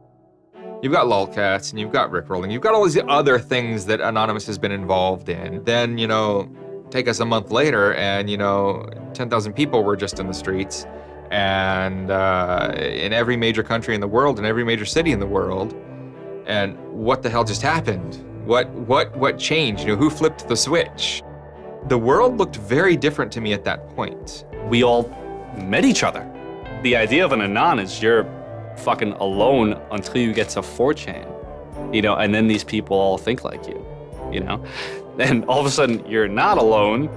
You've got lolcats and you've got rickrolling. You've got all these other things that Anonymous has been involved in. Then, you know, take us a month later and, you know, 10,000 people were just in the streets. And in every major country in the world, in every major city in the world. And what the hell just happened? What changed? You know, who flipped the switch? The world looked very different to me at that point. We all met each other. The idea of an Anon is you're fucking alone until you get to 4chan, you know, and then these people all think like you know? And all of a sudden, you're not alone.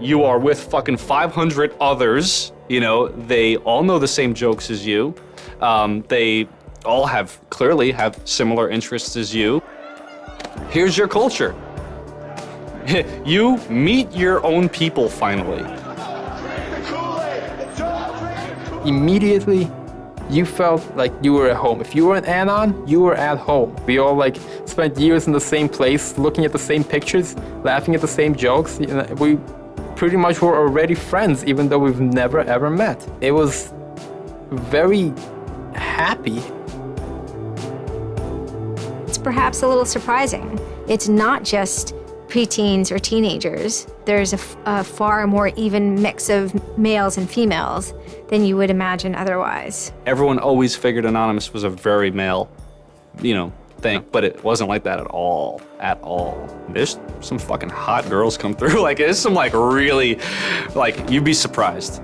You are with fucking 500 others, you know, they all know the same jokes as you. They all clearly have similar interests as you. Here's your culture. You meet your own people finally. Immediately, You felt like you were at home. If you were an Anon, you were at home. We all like spent years in the same place, looking at the same pictures, laughing at the same jokes. You know, we pretty much were already friends, even though we've never ever met. It was very happy. It's perhaps a little surprising. It's not just preteens or teenagers. There's a far more even mix of males and females than you would imagine otherwise. Everyone always figured Anonymous was a very male, thing, but it wasn't like that at all, There's some fucking hot girls come through. Like, there's some really, you'd be surprised.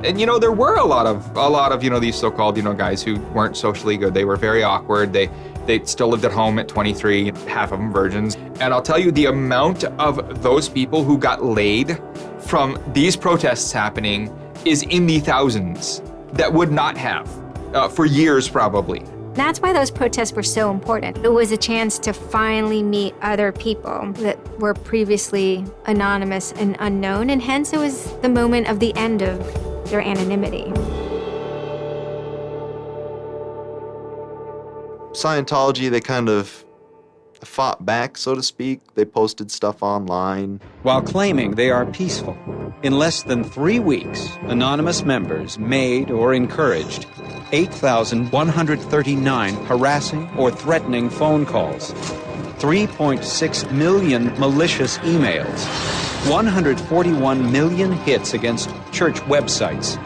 And there were a lot of these so-called guys who weren't socially good. They were very awkward. They still lived at home at 23, half of them virgins. And I'll tell you, the amount of those people who got laid from these protests happening is in the thousands that would not have for years probably. That's why those protests were so important. It was a chance to finally meet other people that were previously anonymous and unknown, and hence it was the moment of the end of their anonymity. Scientology, they kind of fought back, so to speak. They posted stuff online. While claiming they are peaceful, in less than 3 weeks, anonymous members made or encouraged 8,139 harassing or threatening phone calls, 3.6 million malicious emails, 141 million hits against church websites,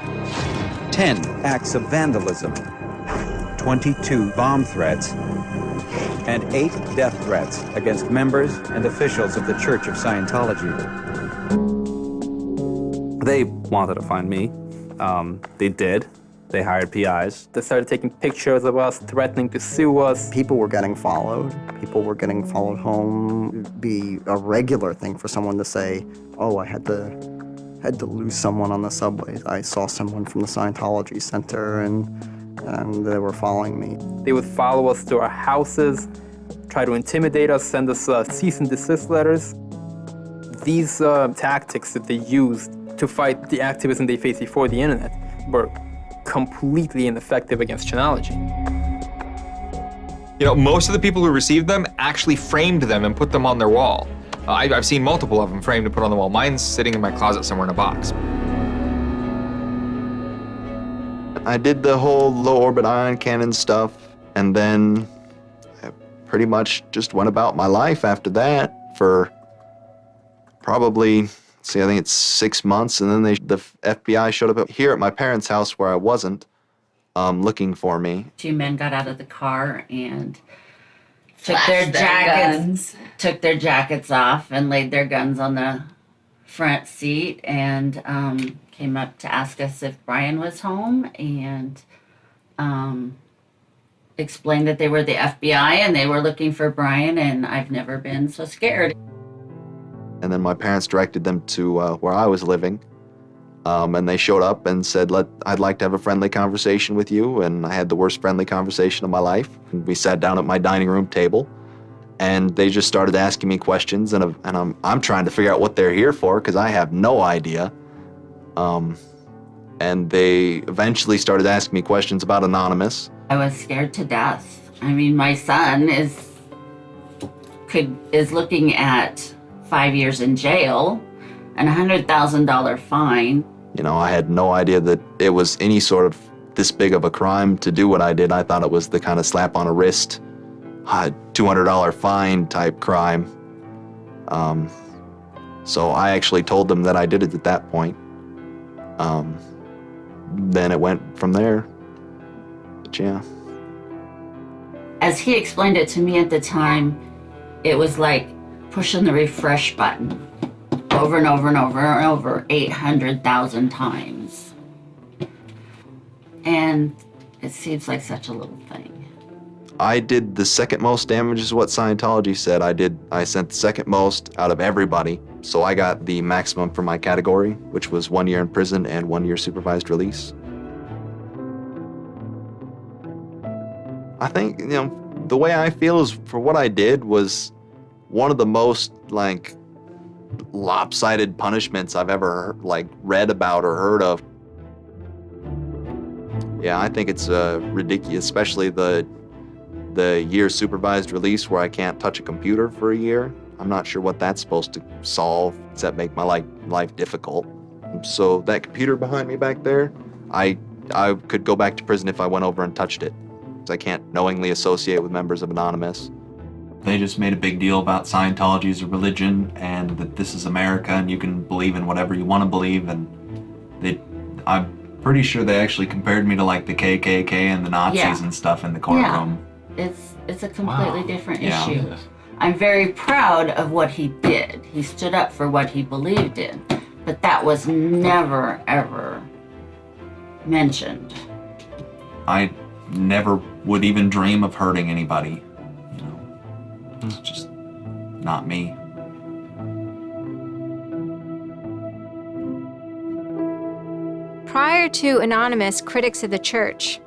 10 acts of vandalism, 22 bomb threats, and 8 death threats against members and officials of the Church of Scientology. They wanted to find me. They did. They hired PIs. They started taking pictures of us, threatening to sue us. People were getting followed. People were getting followed home. It'd be a regular thing for someone to say, oh, I had to lose someone on the subway. I saw someone from the Scientology Center and they were following me. They would follow us to our houses, try to intimidate us, send us cease and desist letters. These tactics that they used to fight the activism they faced before the internet were completely ineffective against Chanology. Most of the people who received them actually framed them and put them on their wall. I've seen multiple of them framed and put on the wall. Mine's sitting in my closet somewhere in a box. I did the whole low orbit ion cannon stuff, and then I pretty much just went about my life after that for probably, I think it's 6 months, and then the FBI showed up here at my parents' house where I wasn't, looking for me. 2 men got out of the car and took their jackets off and laid their guns on the front seat and came up to ask us if Brian was home and explained that they were the FBI and they were looking for Brian, and I've never been so scared. And then my parents directed them to where I was living, and they showed up and said, I'd like to have a friendly conversation with you, and I had the worst friendly conversation of my life. And we sat down at my dining room table, and they just started asking me questions, and I'm trying to figure out what they're here for, because I have no idea. And they eventually started asking me questions about Anonymous. I was scared to death. I mean, my son is looking at 5 years in jail and a $100,000 fine. I had no idea that it was any sort of this big of a crime to do what I did. I thought it was the kind of slap on a wrist, $200 fine type crime. So I actually told them that I did it at that point. Then it went from there. But yeah. As he explained it to me at the time, it was like pushing the refresh button over and over and over and over 800,000 times. And it seems like such a little thing. I did the second most damage is what Scientology said. I sent the second most out of everybody. So I got the maximum for my category, which was 1 year in prison and 1 year supervised release. I think, the way I feel is for what I did was one of the most lopsided punishments I've ever read about or heard of. Yeah, I think it's ridiculous, especially the year supervised release where I can't touch a computer for a year. I'm not sure what that's supposed to solve, except make my life difficult. So that computer behind me back there, I could go back to prison if I went over and touched it, because I can't knowingly associate with members of Anonymous. They just made a big deal about Scientology as a religion and that this is America and you can believe in whatever you want to believe. And I'm pretty sure they actually compared me to like the KKK and the Nazis and stuff in the courtroom. Yeah, it's a completely different Yeah. issue. I'm very proud of what he did. He stood up for what he believed in, but that was never, ever mentioned. I never would even dream of hurting anybody. It's just not me. Prior to Anonymous, critics of the church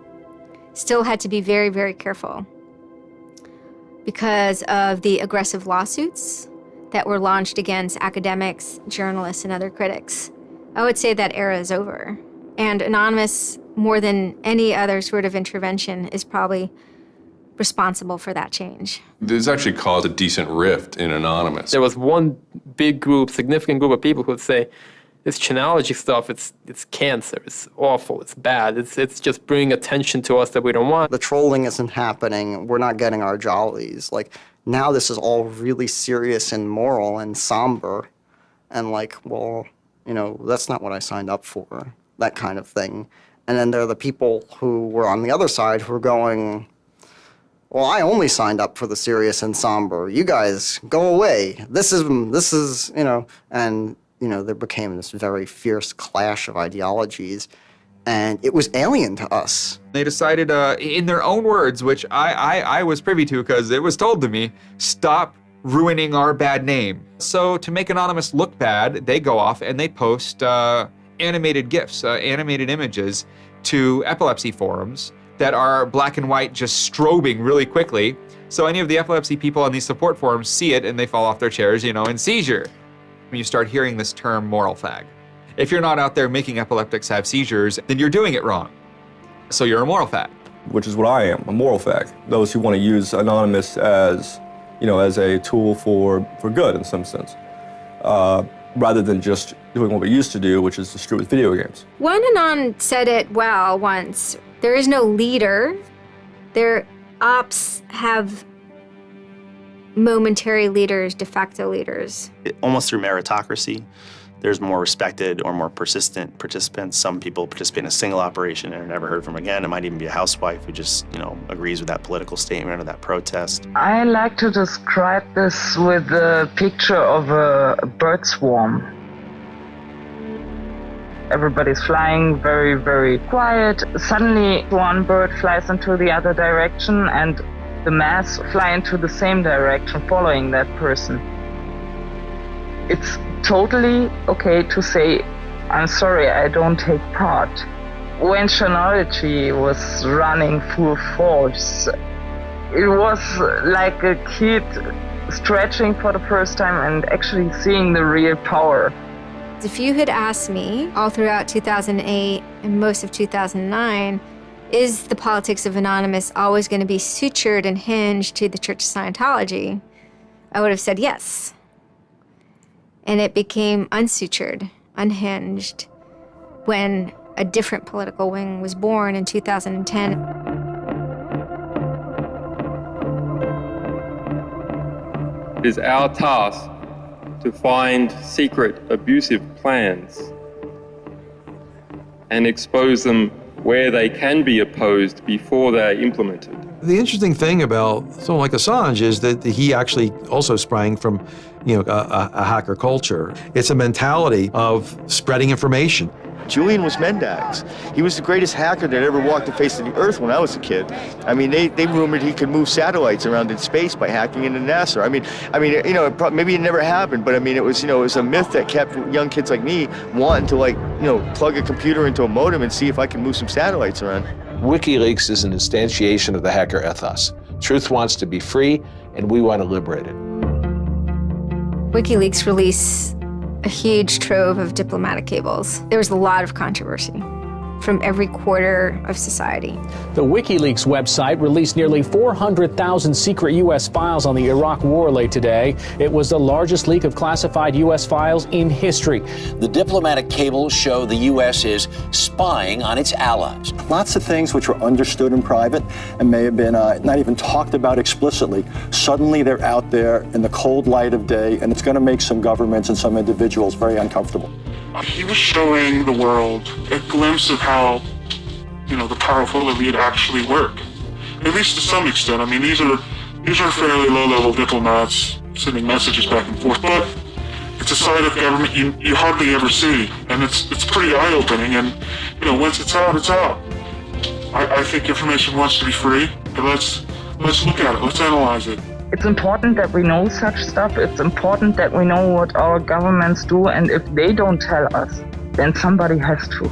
still had to be very, very careful because of the aggressive lawsuits that were launched against academics, journalists, and other critics. I would say that era is over. And Anonymous, more than any other sort of intervention, is probably responsible for that change. This actually caused a decent rift in Anonymous. There was one big group, significant group of people who would say, this Chinology stuff, it's cancer, it's awful, it's bad, it's just bringing attention to us that we don't want. The trolling isn't happening. We're not getting our jollies. Like, now this is all really serious and moral and somber. And like, well, you know, that's not what I signed up for, that kind of thing. And then there are the people who were on the other side who are going, well, I only signed up for the serious and somber. You guys, go away. This is, you know, and, you know, there became this very fierce clash of ideologies, and it was alien to us. They decided, in their own words, which I was privy to because it was told to me, stop ruining our bad name. So to make Anonymous look bad, they go off and they post animated GIFs, animated images to epilepsy forums that are black and white just strobing really quickly. So any of the epilepsy people on these support forums see it and they fall off their chairs, you know, in seizure. You start hearing this term moral fag. If you're not out there making epileptics have seizures, then you're doing it wrong. So you're a moral fag. Which is what I am, a moral fag. Those who want to use Anonymous as, you know, as a tool for good in some sense, rather than just doing what we used to do, which is distribute video games. One Anon said it well once. There is no leader. Their ops have momentary leaders, de facto leaders. Almost through meritocracy, there's more respected or more persistent participants. Some people participate in a single operation and are never heard from again. It might even be a housewife who just, you know, agrees with that political statement or that protest. I like to describe this with a picture of a bird swarm. Everybody's flying very, very quiet. Suddenly, one bird flies into the other direction and the mass fly into the same direction, following that person. It's totally okay to say, I'm sorry, I don't take part. When Chinology was running full force, it was like a kid stretching for the first time and actually seeing the real power. If you had asked me all throughout 2008 and most of 2009, is the politics of Anonymous always going to be sutured and hinged to the Church of Scientology? I would have said yes. And it became unsutured, unhinged, when a different political wing was born in 2010. It is our task to find secret abusive plans and expose them where they can be opposed before they're implemented. The interesting thing about someone like Assange is that he actually also sprang from, you know, a hacker culture. It's a mentality of spreading information. Julian was Mendax. He was the greatest hacker that ever walked the face of the earth when I was a kid. I mean, they rumored he could move satellites around in space by hacking into NASA. I mean, you know, maybe it never happened, but I mean, it was, you know, it was a myth that kept young kids like me wanting to, like, you know, plug a computer into a modem and see if I can move some satellites around. WikiLeaks is an instantiation of the hacker ethos. Truth wants to be free, and we want to liberate it. WikiLeaks released a huge trove of diplomatic cables. There was a lot of controversy. from every quarter of society. The WikiLeaks website released nearly 400,000 secret U.S. files on the Iraq War late today. It was the largest leak of classified U.S. files in history. The diplomatic cables show the U.S. is spying on its allies. Lots of things which were understood in private and may have been not even talked about explicitly. Suddenly they're out there in the cold light of day, and it's going to make some governments and some individuals very uncomfortable. He was showing the world a glimpse of how, the powerful elite actually work. At least to some extent. I mean, these are fairly low-level diplomats sending messages back and forth, but it's a side of government you hardly ever see, and it's pretty eye-opening. And once it's out, it's out. I think information wants to be free, but let's look at it. Let's analyze it. It's important that we know such stuff. It's important that we know what our governments do, and if they don't tell us, then somebody has to.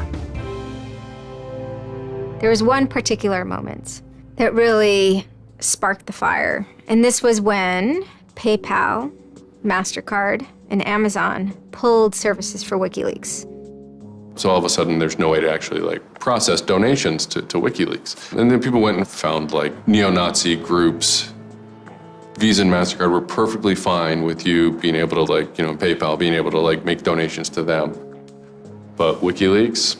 There was one particular moment that really sparked the fire, and this was when PayPal, MasterCard, and Amazon pulled services for WikiLeaks. So all of a sudden, there's no way to actually process donations to WikiLeaks. And then people went and found neo-Nazi groups. Visa and MasterCard were perfectly fine with you being able to PayPal, being able to make donations to them. But WikiLeaks,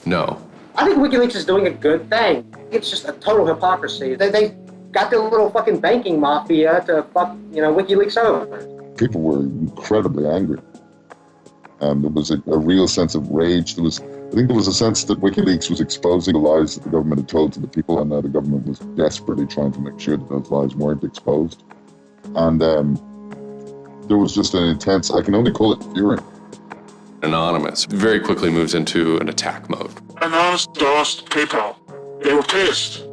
no. I think WikiLeaks is doing a good thing. It's just a total hypocrisy. They got their little fucking banking mafia to fuck, WikiLeaks over. People were incredibly angry. There was a real sense of rage. I think there was a sense that WikiLeaks was exposing the lies that the government had told to the people, and that the government was desperately trying to make sure that those lies weren't exposed. And there was just an intense, I can only call it fury. Anonymous very quickly moves into an attack mode. Anonymous DOSed PayPal. They were pissed.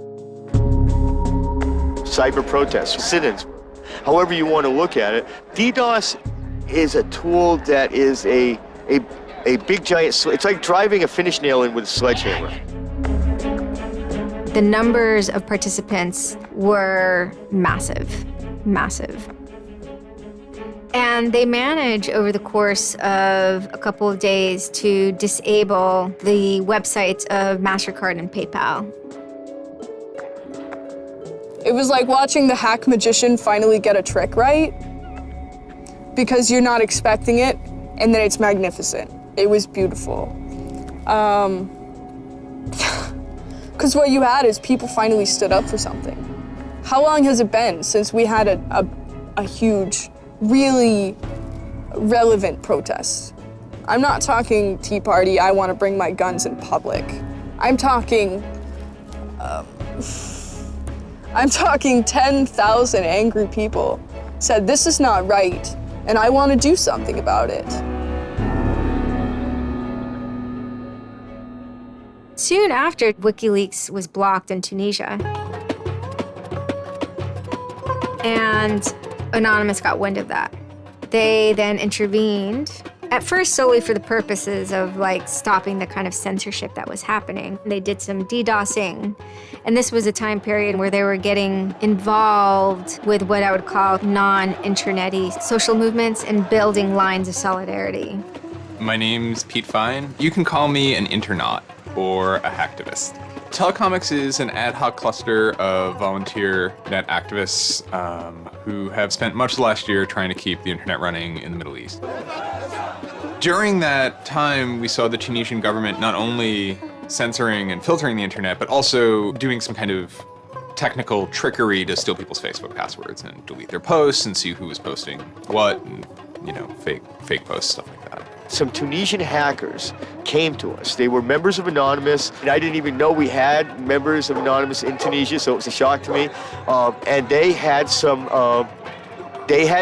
Cyber protests, sit-ins, however you want to look at it. DDoS is a tool that is a big giant, it's like driving a finish nail in with a sledgehammer. The numbers of participants were massive, massive. And they managed over the course of a couple of days to disable the websites of MasterCard and PayPal. It was like watching the hack magician finally get a trick right, because you're not expecting it, and then it's magnificent. It was beautiful. Because what you had is people finally stood up for something. How long has it been since we had a huge, really relevant protest? I'm not talking Tea Party, I want to bring my guns in public. I'm talking 10,000 angry people said this is not right, and I want to do something about it. Soon after, WikiLeaks was blocked in Tunisia. And Anonymous got wind of that. They then intervened, at first solely for the purposes of stopping the kind of censorship that was happening. They did some DDoSing, and this was a time period where they were getting involved with what I would call non-internet-y social movements and building lines of solidarity. My name's Pete Fine. You can call me an internaut or a hacktivist. Telecomics is an ad hoc cluster of volunteer net activists who have spent much of the last year trying to keep the internet running in the Middle East. During that time, we saw the Tunisian government not only censoring and filtering the internet, but also doing some kind of technical trickery to steal people's Facebook passwords and delete their posts and see who was posting what, and fake posts, stuff like that. Some Tunisian hackers came to us. They were members of Anonymous, and I didn't even know we had members of Anonymous in Tunisia, so it was a shock to me. And they had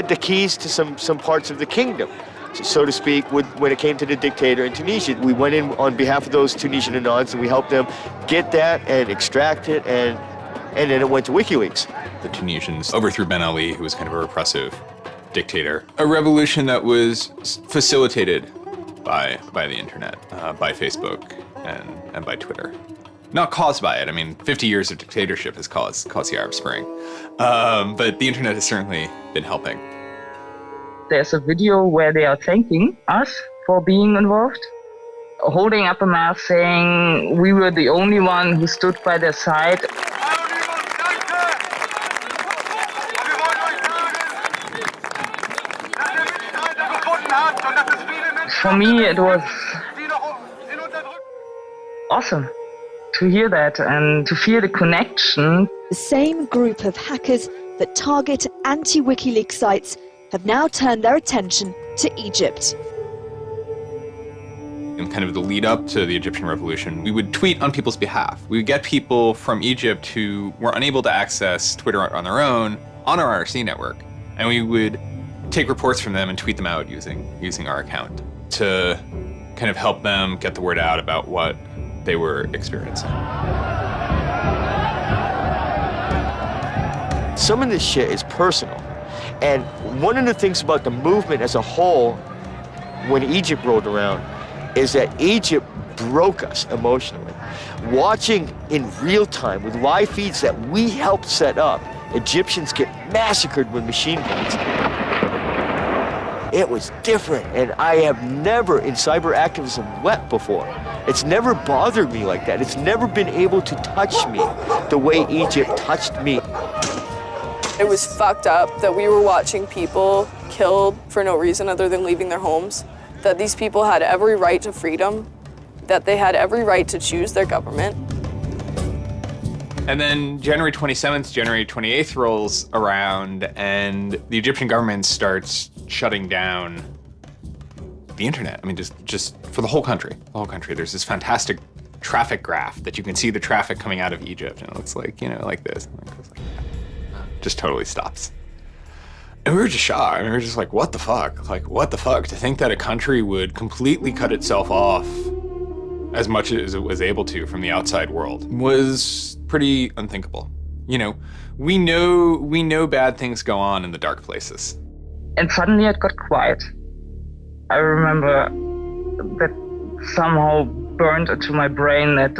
the keys to some parts of the kingdom, so to speak, when it came to the dictator in Tunisia. We went in on behalf of those Tunisian Anons, and we helped them get that and extract it, and then it went to WikiLeaks. The Tunisians overthrew Ben Ali, who was kind of a repressive dictator. A revolution that was facilitated by the internet, by Facebook and by Twitter. Not caused by it. I mean, 50 years of dictatorship has caused the Arab Spring. But the internet has certainly been helping. There's a video where they are thanking us for being involved. holding up a mask saying we were the only one who stood by their side. For me, it was awesome to hear that and to feel the connection. The same group of hackers that target anti-WikiLeaks sites have now turned their attention to Egypt. In kind of the lead up to the Egyptian revolution, we would tweet on people's behalf. We would get people from Egypt who were unable to access Twitter on their own on our IRC network, and we would take reports from them and tweet them out using our account to kind of help them get the word out about what they were experiencing. Some of this shit is personal. And one of the things about the movement as a whole, when Egypt rolled around, is that Egypt broke us emotionally. Watching in real time with live feeds that we helped set up, Egyptians get massacred with machine guns. It was different, and I have never in cyber activism wept before. It's never bothered me like that. It's never been able to touch me the way Egypt touched me. It was fucked up that we were watching people killed for no reason other than leaving their homes, that these people had every right to freedom, that they had every right to choose their government. And then January 27th, January 28th rolls around, and the Egyptian government starts shutting down the internet. I mean, just for the whole country. The whole country. There's this fantastic traffic graph that you can see the traffic coming out of Egypt, and it looks like, like this. Just totally stops. And we were just shocked. I mean, we were just like, what the fuck? Like, what the fuck? To think that a country would completely cut itself off as much as it was able to from the outside world was pretty unthinkable. We know bad things go on in the dark places. And suddenly it got quiet. I remember that somehow burned into my brain that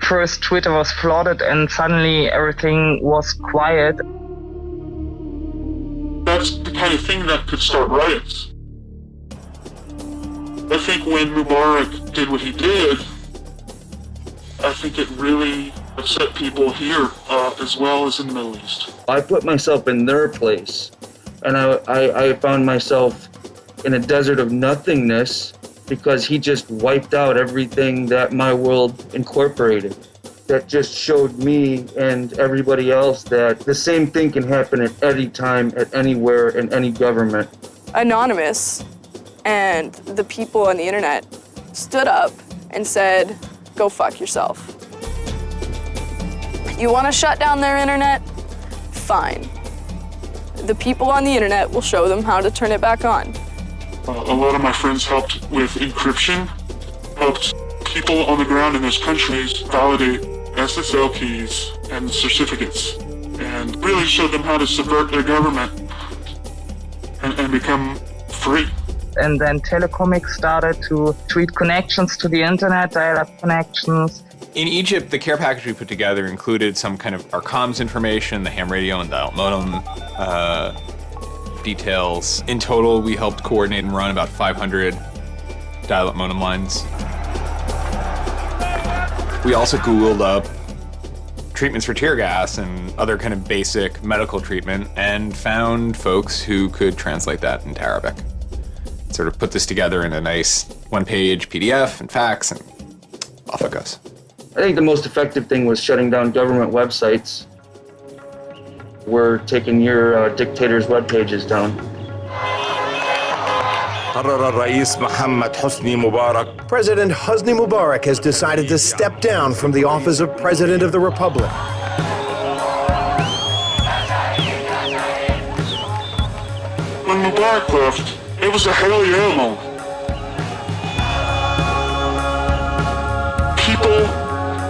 first Twitter was flooded and suddenly everything was quiet. That's the kind of thing that could start riots. I think when Mubarak did what he did, I think it really upset people here as well as in the Middle East. I put myself in their place, and I found myself in a desert of nothingness because he just wiped out everything that my world incorporated. That just showed me and everybody else that the same thing can happen at any time, at anywhere, in any government. Anonymous and the people on the internet stood up and said, go fuck yourself. You want to shut down their internet? Fine. The people on the internet will show them how to turn it back on. A lot of my friends helped with encryption, helped people on the ground in those countries validate SSL keys and certificates, and really showed them how to subvert their government and become free. And then Telecomics started to tweet connections to the internet, dial-up connections. In Egypt, the care package we put together included some kind of our comms information, the ham radio and dial modem details. In total, we helped coordinate and run about 500 dial-up modem lines. We also Googled up treatments for tear gas and other kind of basic medical treatment and found folks who could translate that into Arabic. Sort of put this together in a nice one-page PDF and fax, and off it goes. I think the most effective thing was shutting down government websites. We're taking your dictator's web pages down. President Hosni Mubarak has decided to step down from the office of President of the Republic. When Mubarak left, it was a hell yeah moment. People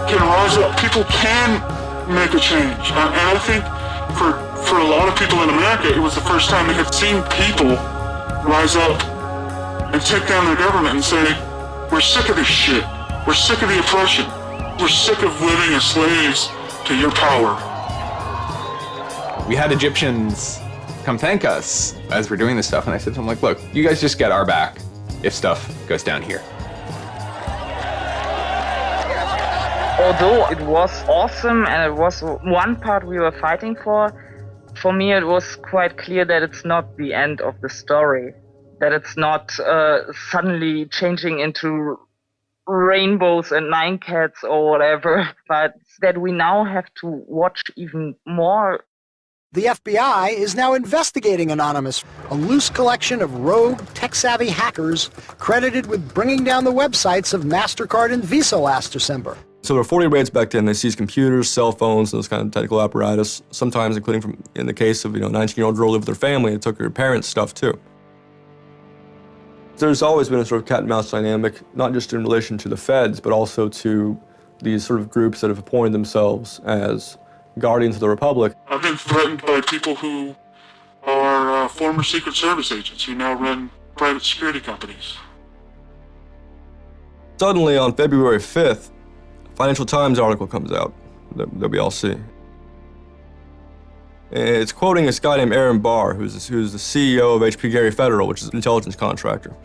can rise up, people can make a change. And I think for a lot of people in America, it was the first time they had seen people rise up and take down their government and say, we're sick of this shit. We're sick of the oppression. We're sick of living as slaves to your power. We had Egyptians come thank us as we're doing this stuff, and I said to them, like, look, you guys just get our back if stuff goes down here. Although it was awesome and it was one part we were fighting for me it was quite clear that it's not the end of the story, that it's not suddenly changing into rainbows and nine cats or whatever, but that we now have to watch even more. The FBI is now investigating Anonymous, a loose collection of rogue, tech-savvy hackers credited with bringing down the websites of MasterCard and Visa last December. So there were 40 raids back then. They seized computers, cell phones, those kind of technical apparatus, sometimes including from, in the case of, a 19-year-old girl lived with her family, it took her parents' stuff too. There's always been a sort of cat and mouse dynamic, not just in relation to the feds, but also to these sort of groups that have appointed themselves as guardians of the Republic. I've been threatened by people who are former Secret Service agents who now run private security companies. Suddenly, on February 5th, Financial Times article comes out that we all see. It's quoting this guy named Aaron Barr, who's the CEO of HP Gary Federal, which is an intelligence contractor.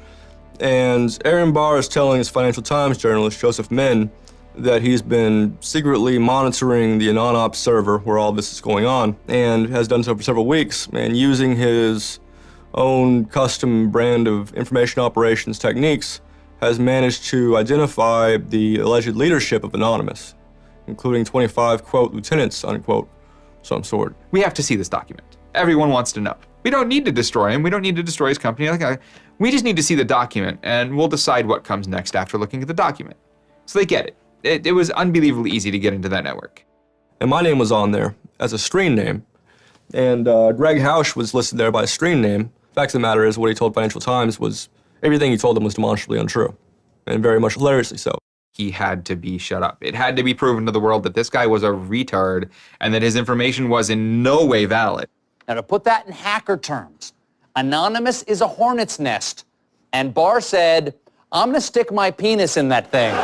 And Aaron Barr is telling his Financial Times journalist, Joseph Min, that he's been secretly monitoring the AnonOps server where all this is going on, and has done so for several weeks, and using his own custom brand of information operations techniques, has managed to identify the alleged leadership of Anonymous, including 25, quote, lieutenants, unquote, some sort. We have to see this document. Everyone wants to know. We don't need to destroy him. We don't need to destroy his company. We just need to see the document, and we'll decide what comes next after looking at the document. So they get it. It was unbelievably easy to get into that network. And my name was on there as a screen name, and Greg Hausch was listed there by a screen name. Fact of the matter is, what he told Financial Times was everything he told them was demonstrably untrue, and very much hilariously so. He had to be shut up. It had to be proven to the world that this guy was a retard and that his information was in no way valid. Now, to put that in hacker terms, Anonymous is a hornet's nest. And Barr said, I'm going to stick my penis in that thing.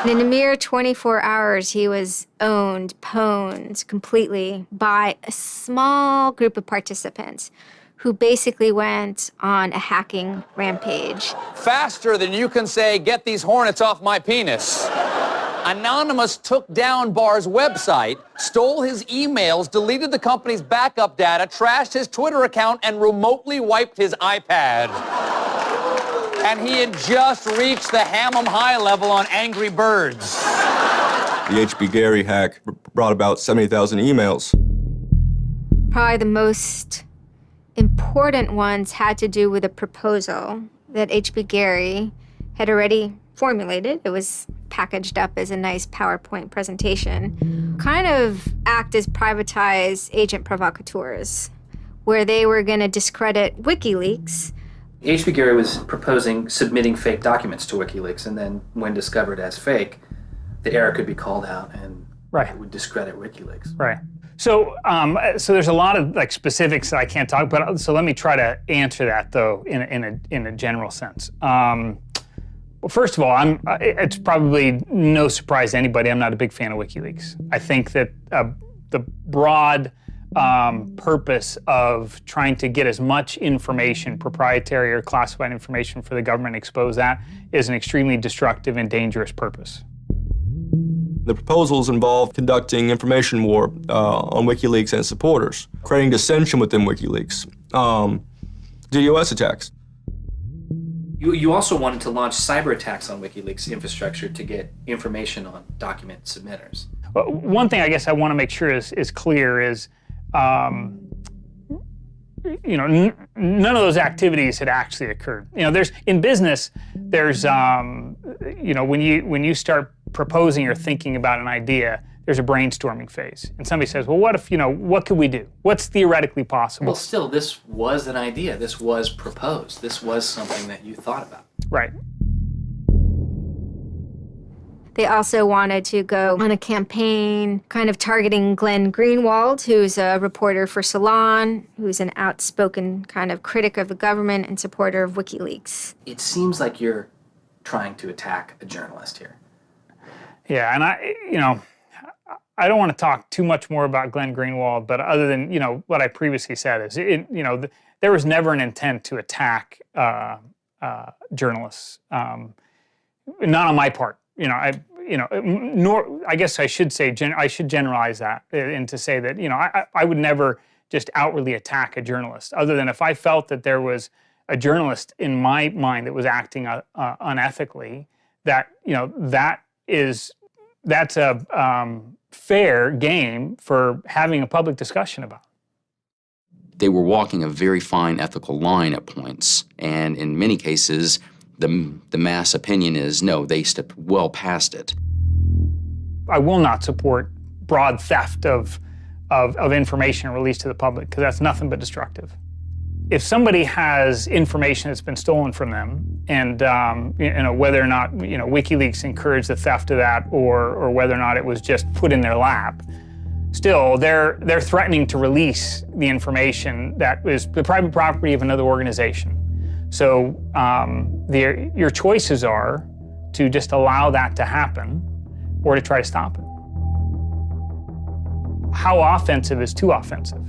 In a mere 24 hours, he was owned, pwned completely by a small group of participants who basically went on a hacking rampage. Faster than you can say, get these hornets off my penis. Anonymous took down Barr's website, stole his emails, deleted the company's backup data, trashed his Twitter account, and remotely wiped his iPad. And he had just reached the Hammam high level on Angry Birds. The HB Gary hack brought about 70,000 emails. Probably the most important ones had to do with a proposal that HB Gary had already formulated. It was packaged up as a nice PowerPoint presentation. Kind of act as privatized agent provocateurs, where they were going to discredit WikiLeaks. HB Gary was proposing submitting fake documents to WikiLeaks, and then when discovered as fake, the error could be called out and it would discredit WikiLeaks. Right. So, so there's a lot of specifics that I can't talk about. So let me try to answer that though in a general sense. Well, first of all, it's probably no surprise to anybody. I'm not a big fan of WikiLeaks. I think that the broad purpose of trying to get as much information, proprietary or classified information for the government, expose that, is an extremely destructive and dangerous purpose. The proposals involve conducting information war on WikiLeaks and its supporters, creating dissension within WikiLeaks, DDoS attacks. You also wanted to launch cyber attacks on WikiLeaks infrastructure to get information on document submitters. Well, one thing I guess I want to make sure is clear is, none of those activities had actually occurred. In business, there's, when you start proposing or thinking about an idea, there's a brainstorming phase. And somebody says, well, what if, what could we do? What's theoretically possible? Well, still, this was an idea. This was proposed. This was something that you thought about. Right. They also wanted to go on a campaign kind of targeting Glenn Greenwald, who's a reporter for Salon, who's an outspoken kind of critic of the government and supporter of WikiLeaks. It seems like you're trying to attack a journalist here. Yeah, and I don't want to talk too much more about Glenn Greenwald, but other than, what I previously said is, there was never an intent to attack journalists, not on my part. I guess I should say, I should generalize that and to say that, I would never just outwardly attack a journalist, other than if I felt that there was a journalist in my mind that was acting unethically, that's a fair game for having a public discussion about. They were walking a very fine ethical line at points, and in many cases, the mass opinion is, no, they stepped well past it. I will not support broad theft of information released to the public, because that's nothing but destructive. If somebody has information that's been stolen from them, and whether or not WikiLeaks encouraged the theft of that, or whether or not it was just put in their lap, still they're threatening to release the information that is the private property of another organization. So your choices are to just allow that to happen, or to try to stop it. How offensive is too offensive?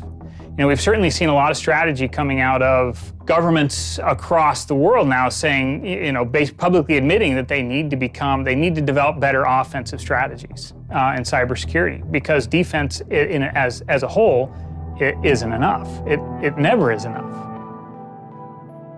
We've certainly seen a lot of strategy coming out of governments across the world now saying, publicly admitting that they need to develop better offensive strategies in cybersecurity, because defense as a whole, it isn't enough. It never is enough.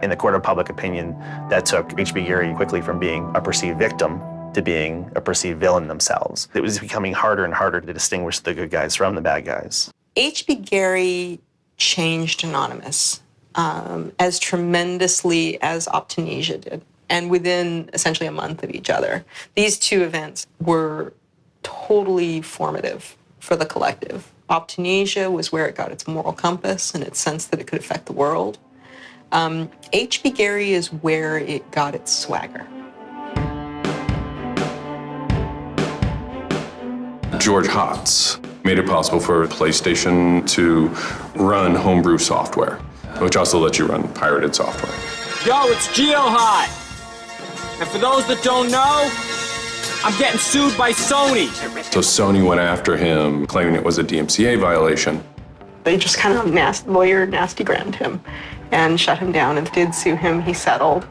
In the court of public opinion, that took H.B. Gary quickly from being a perceived victim to being a perceived villain themselves. It was becoming harder and harder to distinguish the good guys from the bad guys. H.B. Gary changed Anonymous as tremendously as Optinesia did, and within essentially a month of each other. These two events were totally formative for the collective. Optinesia was where it got its moral compass and its sense that it could affect the world. H.B. Gary is where it got its swagger. George Hotz made it possible for PlayStation to run homebrew software, which also lets you run pirated software. Yo, it's GeoHot! And for those that don't know, I'm getting sued by Sony. So Sony went after him, claiming it was a DMCA violation. They just kind of nasty-grammed him and shut him down, and did sue him. He settled.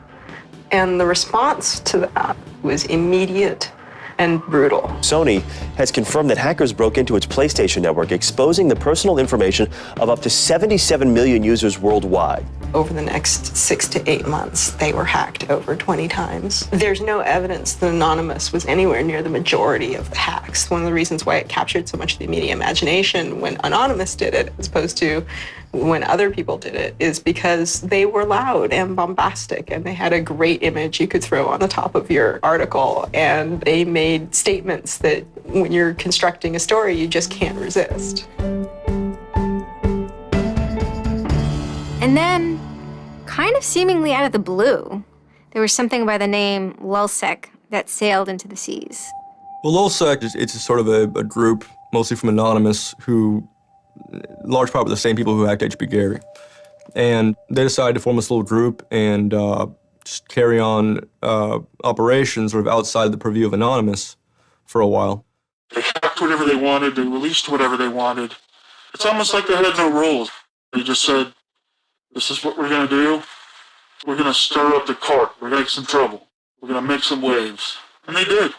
And the response to that was immediate and brutal. Sony has confirmed that hackers broke into its PlayStation network, exposing the personal information of up to 77 million users worldwide. Over the next 6 to 8 months, they were hacked over 20 times. There's no evidence that Anonymous was anywhere near the majority of the hacks. One of the reasons why it captured so much of the media imagination when Anonymous did it, as opposed to when other people did it, is because they were loud and bombastic, and they had a great image you could throw on the top of your article, and they made statements that when you're constructing a story, you just can't resist. And then, kind of seemingly out of the blue, there was something by the name Lulzsec that sailed into the seas. Well, Lulzsec, it's sort of a group, mostly from Anonymous, who, large part, were the same people who hacked H.B. Gary. And they decided to form this little group and just carry on operations sort of outside the purview of Anonymous for a while. They hacked whatever they wanted, they released whatever they wanted. It's almost like they had no rules. They just said, this is what we're going to do. We're going to stir up the cart. We're going to make some trouble. We're going to make some waves. And they did.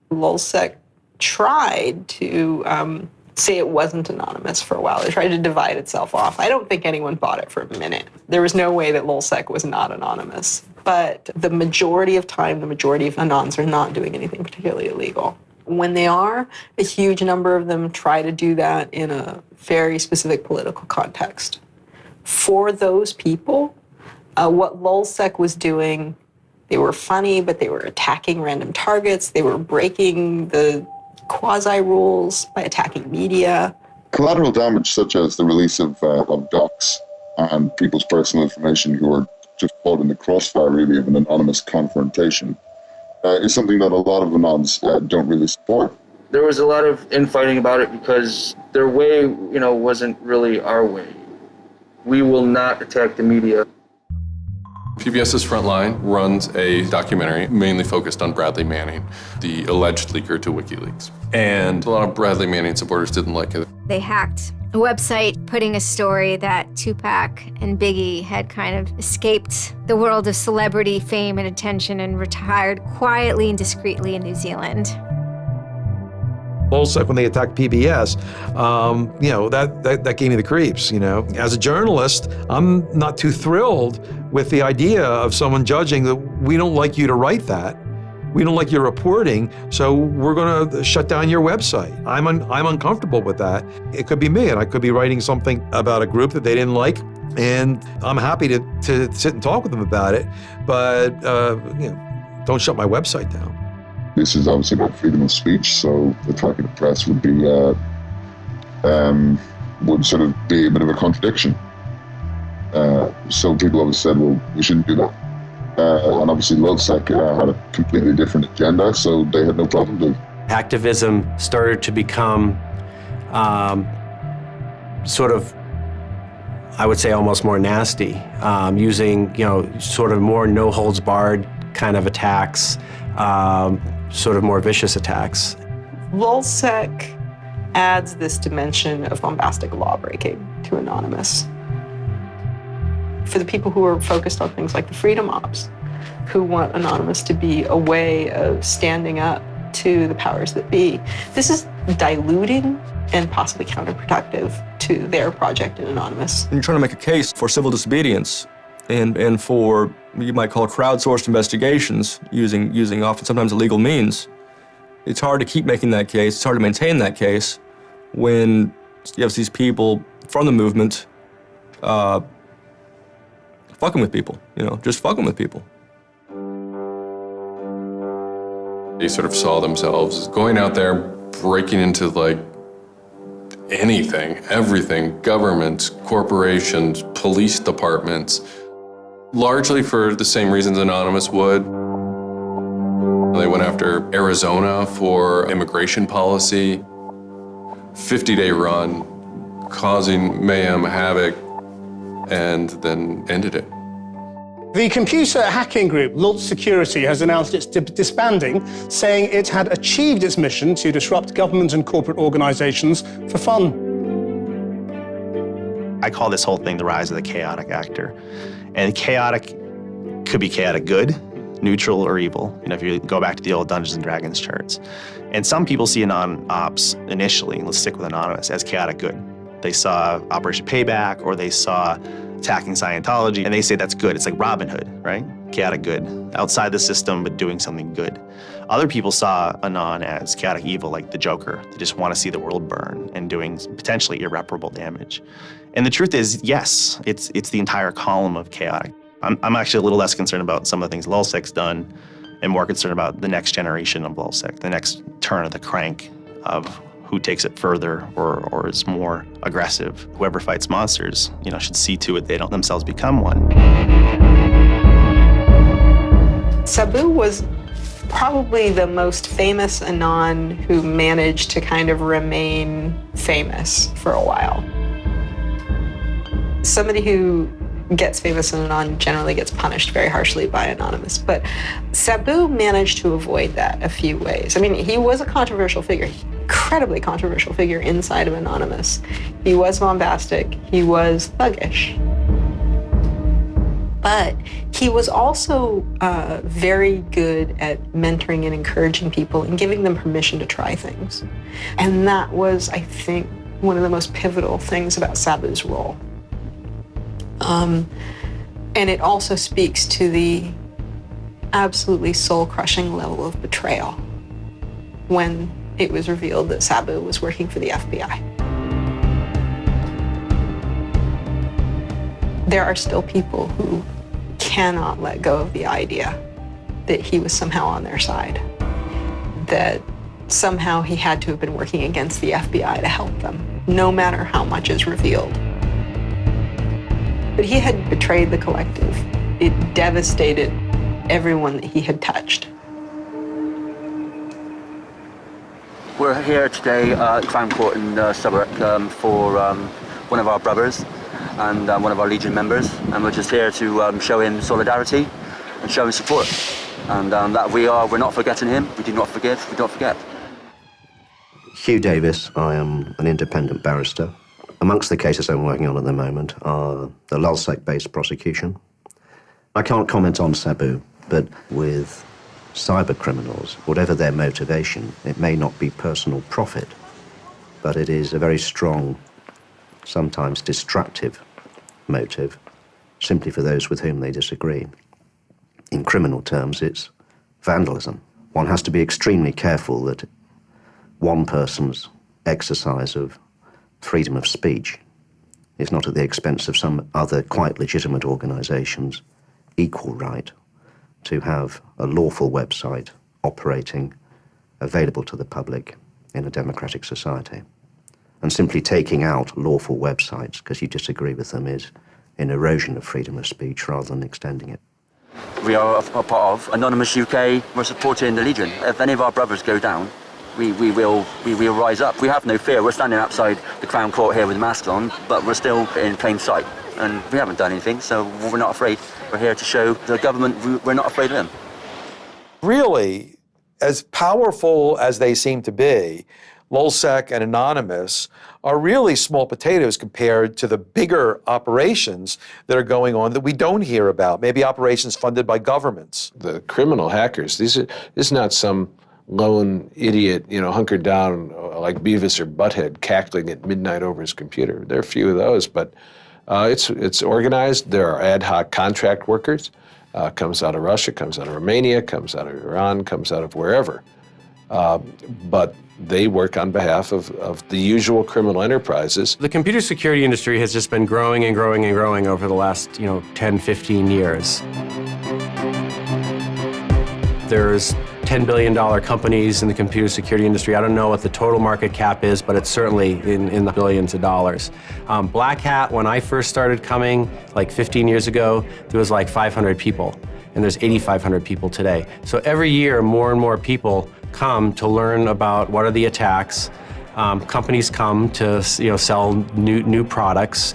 Lulzsec tried to say it wasn't Anonymous for a while. They tried to divide itself off. I don't think anyone bought it for a minute. There was no way that Lulzsec was not Anonymous. But the majority of time, the majority of Anons are not doing anything particularly illegal. When they are, a huge number of them try to do that in a very specific political context. For those people, what Lulzsec was doing, they were funny, but they were attacking random targets. They were breaking the quasi-rules by attacking media. Collateral damage such as the release of docs and people's personal information who are just caught in the crossfire really of an anonymous confrontation is something that a lot of Anons don't really support. There was a lot of infighting about it because their way, wasn't really our way. We will not attack the media. PBS's Frontline runs a documentary mainly focused on Bradley Manning, the alleged leaker to WikiLeaks. And a lot of Bradley Manning supporters didn't like it. They hacked a website putting a story that Tupac and Biggie had kind of escaped the world of celebrity fame and attention and retired quietly and discreetly in New Zealand. LulzSec when they attacked PBS, you know, that gave me the creeps, you know. As a journalist, I'm not too thrilled with the idea of someone judging that we don't like you to write that. We don't like your reporting, so we're going to shut down your website. I'm uncomfortable with that. It could be me, and I could be writing something about a group that they didn't like, and I'm happy to sit and talk with them about it, but you know, don't shut my website down. This is obviously about freedom of speech, so attacking the press would be would sort of be a bit of a contradiction. So people always said, well, we shouldn't do that. And obviously LulzSec had a completely different agenda, so they had no problem doing it. Hacktivism started to become sort of, I would say, almost more nasty, using, you know, sort of more no-holds-barred kind of attacks, sort of more vicious attacks. LulzSec adds this dimension of bombastic lawbreaking to Anonymous. For the people who are focused on things like the freedom ops, who want Anonymous to be a way of standing up to the powers that be, this is diluting and possibly counterproductive to their project in Anonymous. And you're trying to make a case for civil disobedience and for what you might call crowdsourced investigations using often sometimes illegal means. It's hard to keep making that case, it's hard to maintain that case when you have these people from the movement fucking with people, you know, just fucking with people. They sort of saw themselves as going out there, breaking into like anything, everything, governments, corporations, police departments, largely for the same reasons Anonymous would. They went after Arizona for immigration policy, 50-day run, causing mayhem, havoc, and then ended it. The computer hacking group Lulz Security has announced its disbanding, saying it had achieved its mission to disrupt government and corporate organizations for fun. I call this whole thing the rise of the chaotic actor. And chaotic could be chaotic good, neutral, or evil. You know, if you go back to the old Dungeons and Dragons charts. And some people see Anon-Ops initially, let's stick with Anonymous, as chaotic good. They saw Operation Payback, or they saw attacking Scientology, and they say that's good. It's like Robin Hood, right? Chaotic good, outside the system, but doing something good. Other people saw Anon as chaotic evil, like the Joker. They just want to see the world burn and doing potentially irreparable damage. And the truth is, yes, it's the entire column of chaotic. I'm actually a little less concerned about some of the things LulzSec's done and more concerned about the next generation of LulzSec, the next turn of the crank of who takes it further or is more aggressive. Whoever fights monsters, you know, should see to it they don't themselves become one. Sabu was probably the most famous Anon who managed to kind of remain famous for a while. Somebody who gets famous in Anon generally gets punished very harshly by Anonymous, but Sabu managed to avoid that a few ways. I mean, he was a controversial figure, incredibly controversial figure inside of Anonymous. He was bombastic, he was thuggish. But he was also very good at mentoring and encouraging people and giving them permission to try things. And that was, I think, one of the most pivotal things about Sabu's role. And it also speaks to the absolutely soul-crushing level of betrayal when it was revealed that Sabu was working for the FBI. There are still people who cannot let go of the idea that he was somehow on their side, that somehow he had to have been working against the FBI to help them, no matter how much is revealed. But he had betrayed the collective. It devastated everyone that he had touched. We're here today at Crown Court in Southwark for one of our brothers and one of our Legion members, and we're just here to show him solidarity and show him support. And that we're not forgetting him. We do not forgive. We don't forget. Hugh Davis. I am an independent barrister. Amongst the cases I'm working on at the moment are the LulzSec-based prosecution. I can't comment on Sabu, but with cyber criminals, whatever their motivation, it may not be personal profit, but it is a very strong, sometimes destructive motive, simply for those with whom they disagree. In criminal terms, it's vandalism. One has to be extremely careful that one person's exercise of freedom of speech is not at the expense of some other quite legitimate organization's equal right to have a lawful website operating, available to the public in a democratic society. And simply taking out lawful websites because you disagree with them is an erosion of freedom of speech rather than extending it. We are a part of Anonymous UK. We're supporting the Legion. If any of our brothers go down, we will rise up. We have no fear. We're standing outside the Crown Court here with masks on, but we're still in plain sight. And we haven't done anything, so we're not afraid. We're here to show the government we're not afraid of them. Really, as powerful as they seem to be, LulzSec and Anonymous are really small potatoes compared to the bigger operations that are going on that we don't hear about, maybe operations funded by governments. The criminal hackers, this is not some lone idiot, hunkered down like Beavis or Butthead cackling at midnight over his computer. There are a few of those, but it's organized. There are ad hoc contract workers. Comes out of Russia, comes out of Romania, comes out of Iran, comes out of wherever. But they work on behalf of the usual criminal enterprises. The computer security industry has just been growing and growing and growing over the last 10, 15 years. There's $10 billion companies in the computer security industry. I don't know what the total market cap is, but it's certainly in the billions of dollars. Black Hat, when I first started coming, like 15 years ago, there was like 500 people, and there's 8,500 people today. So every year, more and more people come to learn about what are the attacks. Companies come to sell new products,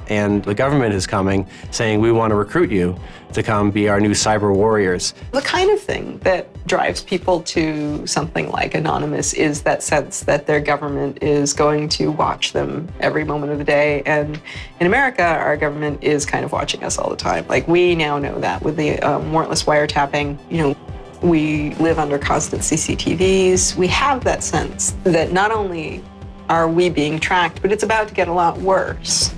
and the government is coming saying, we want to recruit you to come be our new cyber warriors. The kind of thing that drives people to something like Anonymous is that sense that their government is going to watch them every moment of the day. And in America, our government is kind of watching us all the time. Like, we now know that with the warrantless wiretapping, we live under constant CCTVs. We have that sense that not only are we being tracked, but it's about to get a lot worse.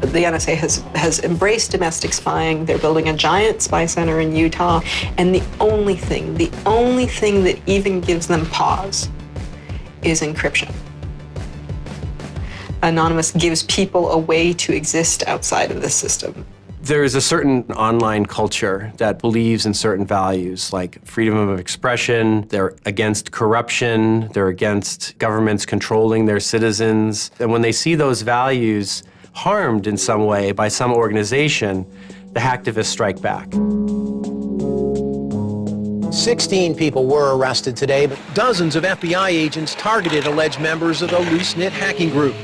The NSA has embraced domestic spying. They're building a giant spy center in Utah. And the only thing that even gives them pause is encryption. Anonymous gives people a way to exist outside of the system. There is a certain online culture that believes in certain values, like freedom of expression. They're against corruption. They're against governments controlling their citizens. And when they see those values harmed in some way by some organization, the hacktivists strike back. 16 people were arrested today, but dozens of FBI agents targeted alleged members of the loose-knit hacking group.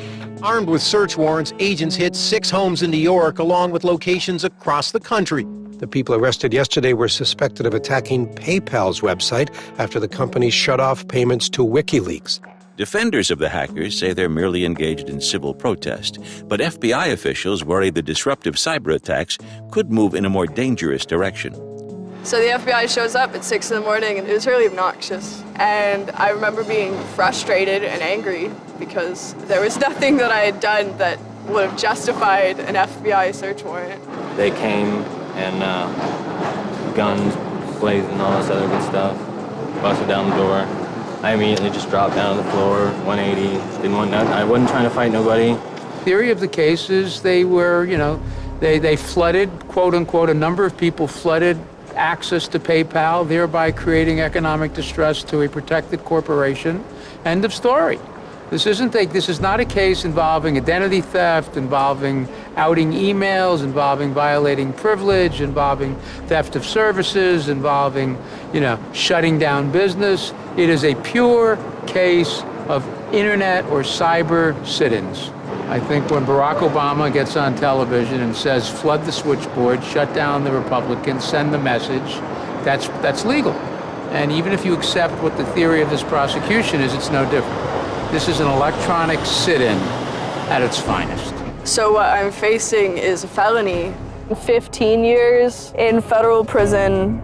Armed with search warrants, agents hit 6 homes in New York, along with locations across the country. The people arrested yesterday were suspected of attacking PayPal's website after the company shut off payments to WikiLeaks. Defenders of the hackers say they're merely engaged in civil protest, but FBI officials worry the disruptive cyber attacks could move in a more dangerous direction. So the FBI shows up at 6 in the morning, and it was really obnoxious. And I remember being frustrated and angry because there was nothing that I had done that would have justified an FBI search warrant. They came and guns blazing, all this other good stuff, busted down the door. I immediately just dropped down to the floor, 180, didn't want nothing. I wasn't trying to fight nobody. Theory of the case is they were, they flooded, quote unquote, a number of people flooded access to PayPal, thereby creating economic distress to a protected corporation. End of story. This is not a case involving identity theft, involving outing emails, involving violating privilege, involving theft of services, involving, shutting down business. It is a pure case of internet or cyber sit-ins. I think when Barack Obama gets on television and says, flood the switchboard, shut down the Republicans, send the message, that's legal. And even if you accept what the theory of this prosecution is, it's no different. This is an electronic sit-in at its finest. So what I'm facing is a felony. 15 years in federal prison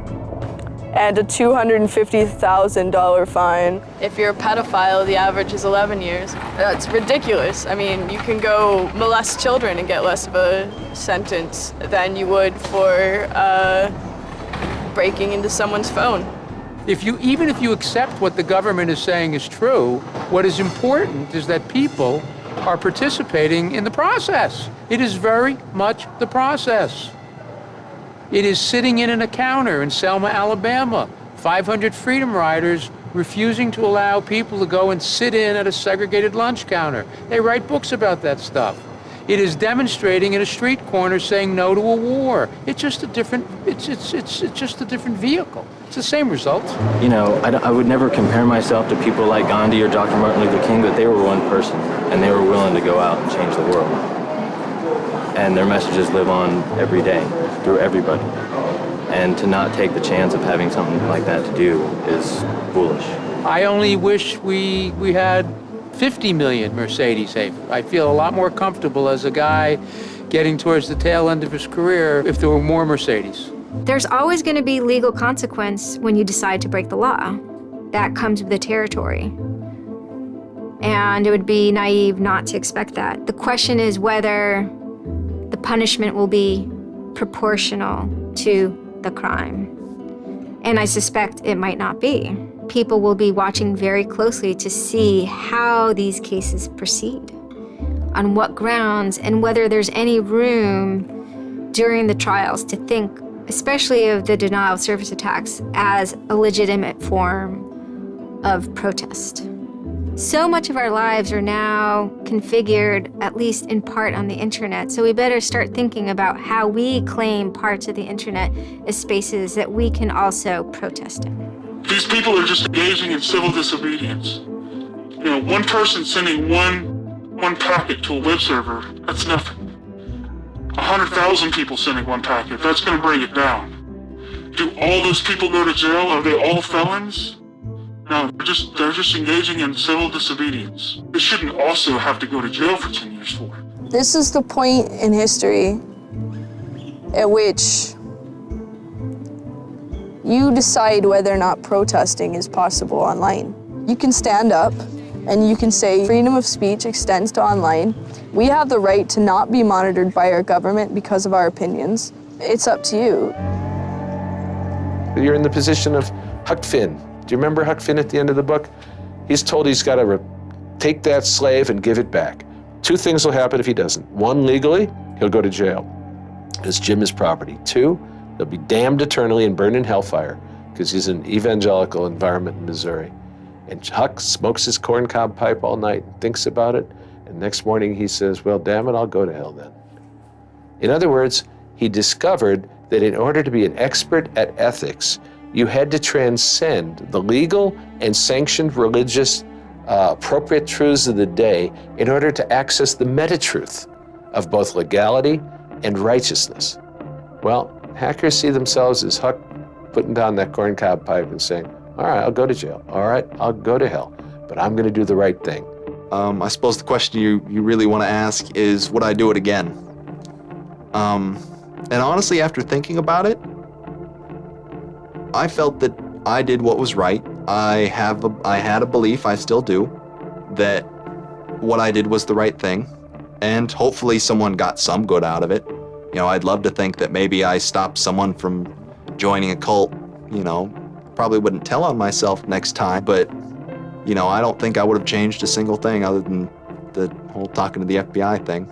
and a $250,000 fine. If you're a pedophile, the average is 11 years. That's ridiculous. I mean, you can go molest children and get less of a sentence than you would for breaking into someone's phone. Even if you accept what the government is saying is true, what is important is that people are participating in the process. It is very much the process. It is sitting in a counter in Selma, Alabama, 500 Freedom Riders refusing to allow people to go and sit in at a segregated lunch counter. They write books about that stuff. It is demonstrating at a street corner saying no to a war. It's just a different, it's just a different vehicle. It's the same result. You know, I would never compare myself to people like Gandhi or Dr. Martin Luther King, but they were one person, and they were willing to go out and change the world. And their messages live on every day through everybody. And to not take the chance of having something like that to do is foolish. I only wish we had 50 million Mercedes. I feel a lot more comfortable as a guy getting towards the tail end of his career if there were more Mercedes. There's always going to be legal consequence when you decide to break the law. That comes with the territory. And it would be naive not to expect that. The question is whether the punishment will be proportional to the crime. And I suspect it might not be. People will be watching very closely to see how these cases proceed, on what grounds, and whether there's any room during the trials to think, especially of the denial of service attacks, as a legitimate form of protest. So much of our lives are now configured, at least in part, on the internet, so we better start thinking about how we claim parts of the internet as spaces that we can also protest in. These people are just engaging in civil disobedience. You know, one person sending one packet to a web server, that's nothing. 100,000 people sending one packet, that's going to bring it down. Do all those people go to jail? Are they all felons? No, they're just engaging in civil disobedience. They shouldn't also have to go to jail for 10 years for it. This is the point in history at which you decide whether or not protesting is possible online. You can stand up and you can say freedom of speech extends to online. We have the right to not be monitored by our government because of our opinions. It's up to you. You're in the position of Huck Finn. Do you remember Huck Finn at the end of the book? He's told he's got to take that slave and give it back. Two things will happen if he doesn't. One, legally, he'll go to jail because Jim is property. Two, he'll be damned eternally and burned in hellfire because he's in an evangelical environment in Missouri. And Huck smokes his corncob pipe all night, thinks about it, and next morning he says, well, damn it, I'll go to hell then. In other words, he discovered that in order to be an expert at ethics, you had to transcend the legal and sanctioned religious appropriate truths of the day in order to access the meta-truth of both legality and righteousness. Well, hackers see themselves as Huck putting down that corncob pipe and saying, all right, I'll go to jail. All right, I'll go to hell, but I'm going to do the right thing. I suppose the question you really want to ask is, would I do it again? And honestly, after thinking about it, I felt that I did what was right. I had a belief, I still do, that what I did was the right thing, and hopefully someone got some good out of it. You know, I'd love to think that maybe I stopped someone from joining a cult, you know. Probably wouldn't tell on myself next time, but, you know, I don't think I would have changed a single thing other than the whole talking to the FBI thing.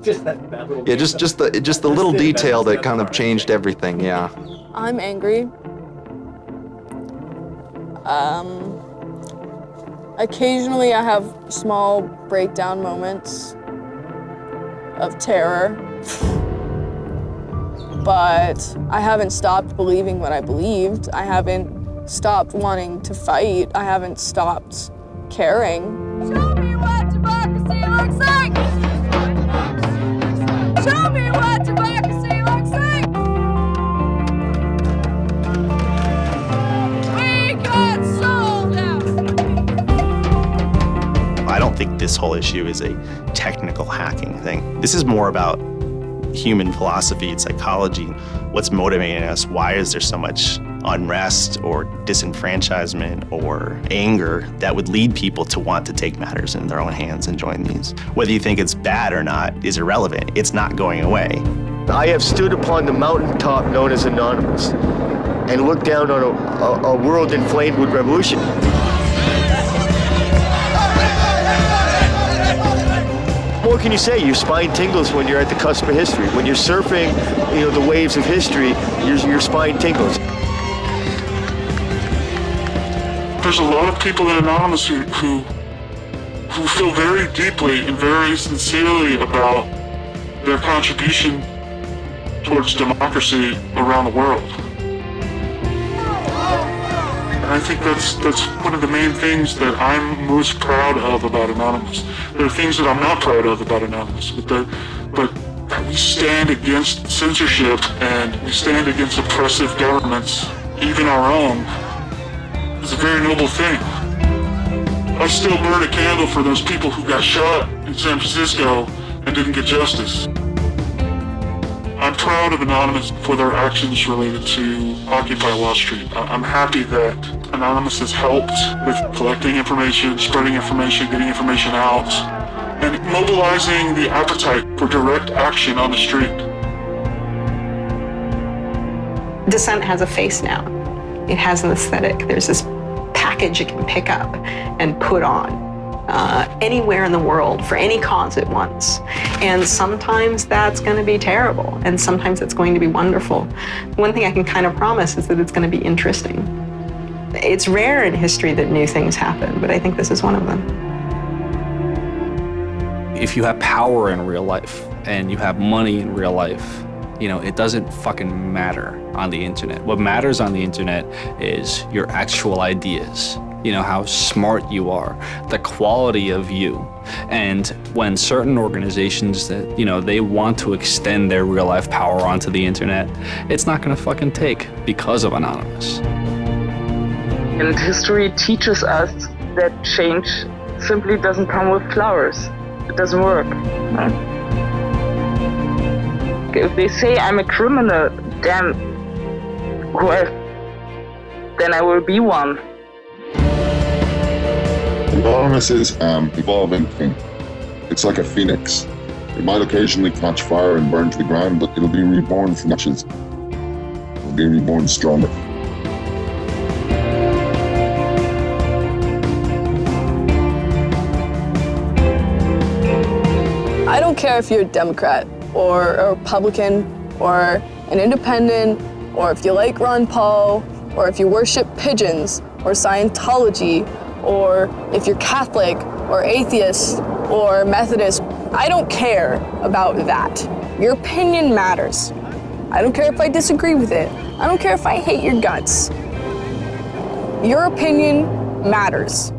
Just that little Yeah, just the little detail that kind of changed everything, yeah. I'm angry. Occasionally I have small breakdown moments of terror, but I haven't stopped believing what I believed. I haven't stopped wanting to fight. I haven't stopped caring. Show me what democracy looks like! Show me what democracy looks like! We got sold out! I don't think this whole issue is a technical hacking thing. This is more about human philosophy and psychology. What's motivating us? Why is there so much unrest or disenfranchisement or anger that would lead people to want to take matters in their own hands and join these. Whether you think it's bad or not is irrelevant. It's not going away. I have stood upon the mountaintop known as Anonymous and looked down on a world inflamed with revolution. What can you say? Your spine tingles when you're at the cusp of history. When you're surfing, the waves of history, your spine tingles. There's a lot of people in Anonymous who feel very deeply and very sincerely about their contribution towards democracy around the world. And I think that's one of the main things that I'm most proud of about Anonymous. There are things that I'm not proud of about Anonymous, but we stand against censorship and we stand against oppressive governments, even our own. It's a very noble thing. I still burn a candle for those people who got shot in San Francisco and didn't get justice. I'm proud of Anonymous for their actions related to Occupy Wall Street. I'm happy that Anonymous has helped with collecting information, spreading information, getting information out, and mobilizing the appetite for direct action on the street. Dissent has a face now. It has an aesthetic. There's this package it can pick up and put on anywhere in the world for any cause it wants. And sometimes that's going to be terrible, and sometimes it's going to be wonderful. One thing I can kind of promise is that it's going to be interesting. It's rare in history that new things happen, but I think this is one of them. If you have power in real life and you have money in real life, it doesn't fucking matter on the internet. What matters on the internet is your actual ideas, how smart you are, the quality of you. And when certain organizations that, they want to extend their real life power onto the internet, it's not gonna fucking take because of Anonymous. And history teaches us that change simply doesn't come with flowers. It doesn't work. If they say I'm a criminal, damn, well, then I will be one. Anonymous is evolving thing. It's like a phoenix. It might occasionally catch fire and burn to the ground, but it'll be reborn from ashes. It'll be reborn stronger. I don't care if you're a Democrat or a Republican or an independent, or if you like Ron Paul, or if you worship pigeons or Scientology, or if you're Catholic or atheist or Methodist. I don't care about that. Your opinion matters. I don't care if I disagree with it. I don't care if I hate your guts. Your opinion matters.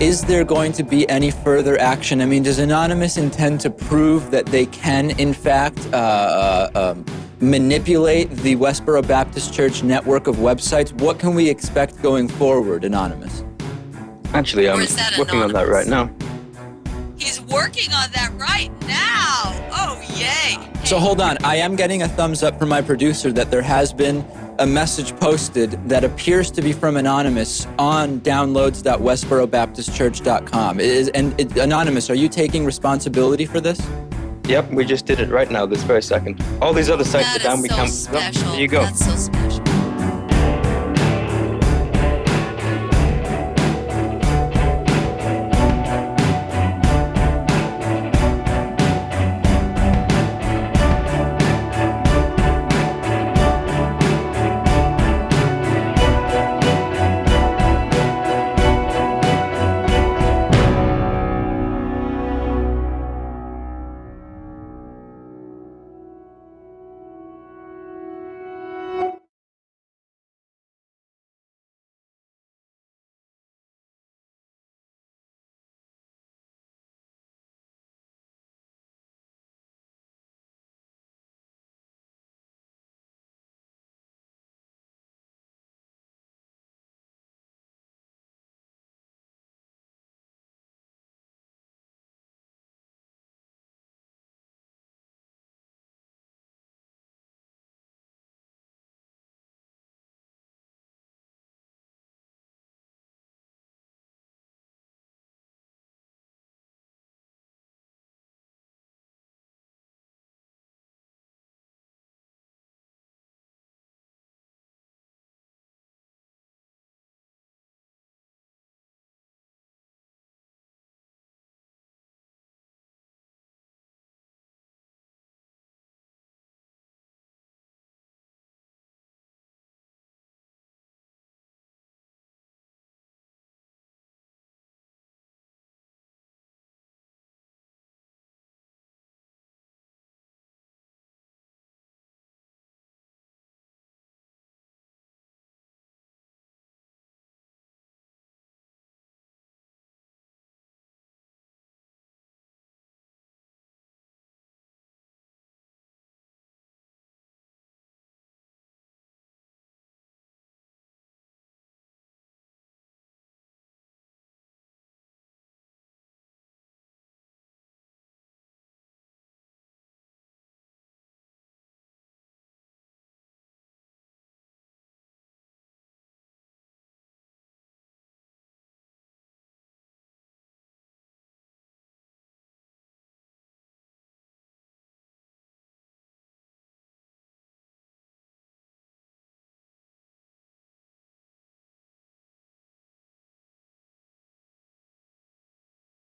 Is there going to be any further action? I mean, does Anonymous intend to prove that they can, in fact, manipulate the Westboro Baptist Church network of websites? What can we expect going forward, Anonymous? Actually, I'm working on that right now. He's working on that right now. Oh, yay. So hold on. I am getting a thumbs up from my producer that there has been a message posted that appears to be from Anonymous on downloads.westborobaptistchurch.com. Anonymous, are you taking responsibility for this? Yep, we just did it right now, this very second. All these other sites are down, we can't. Here you go. That's so special.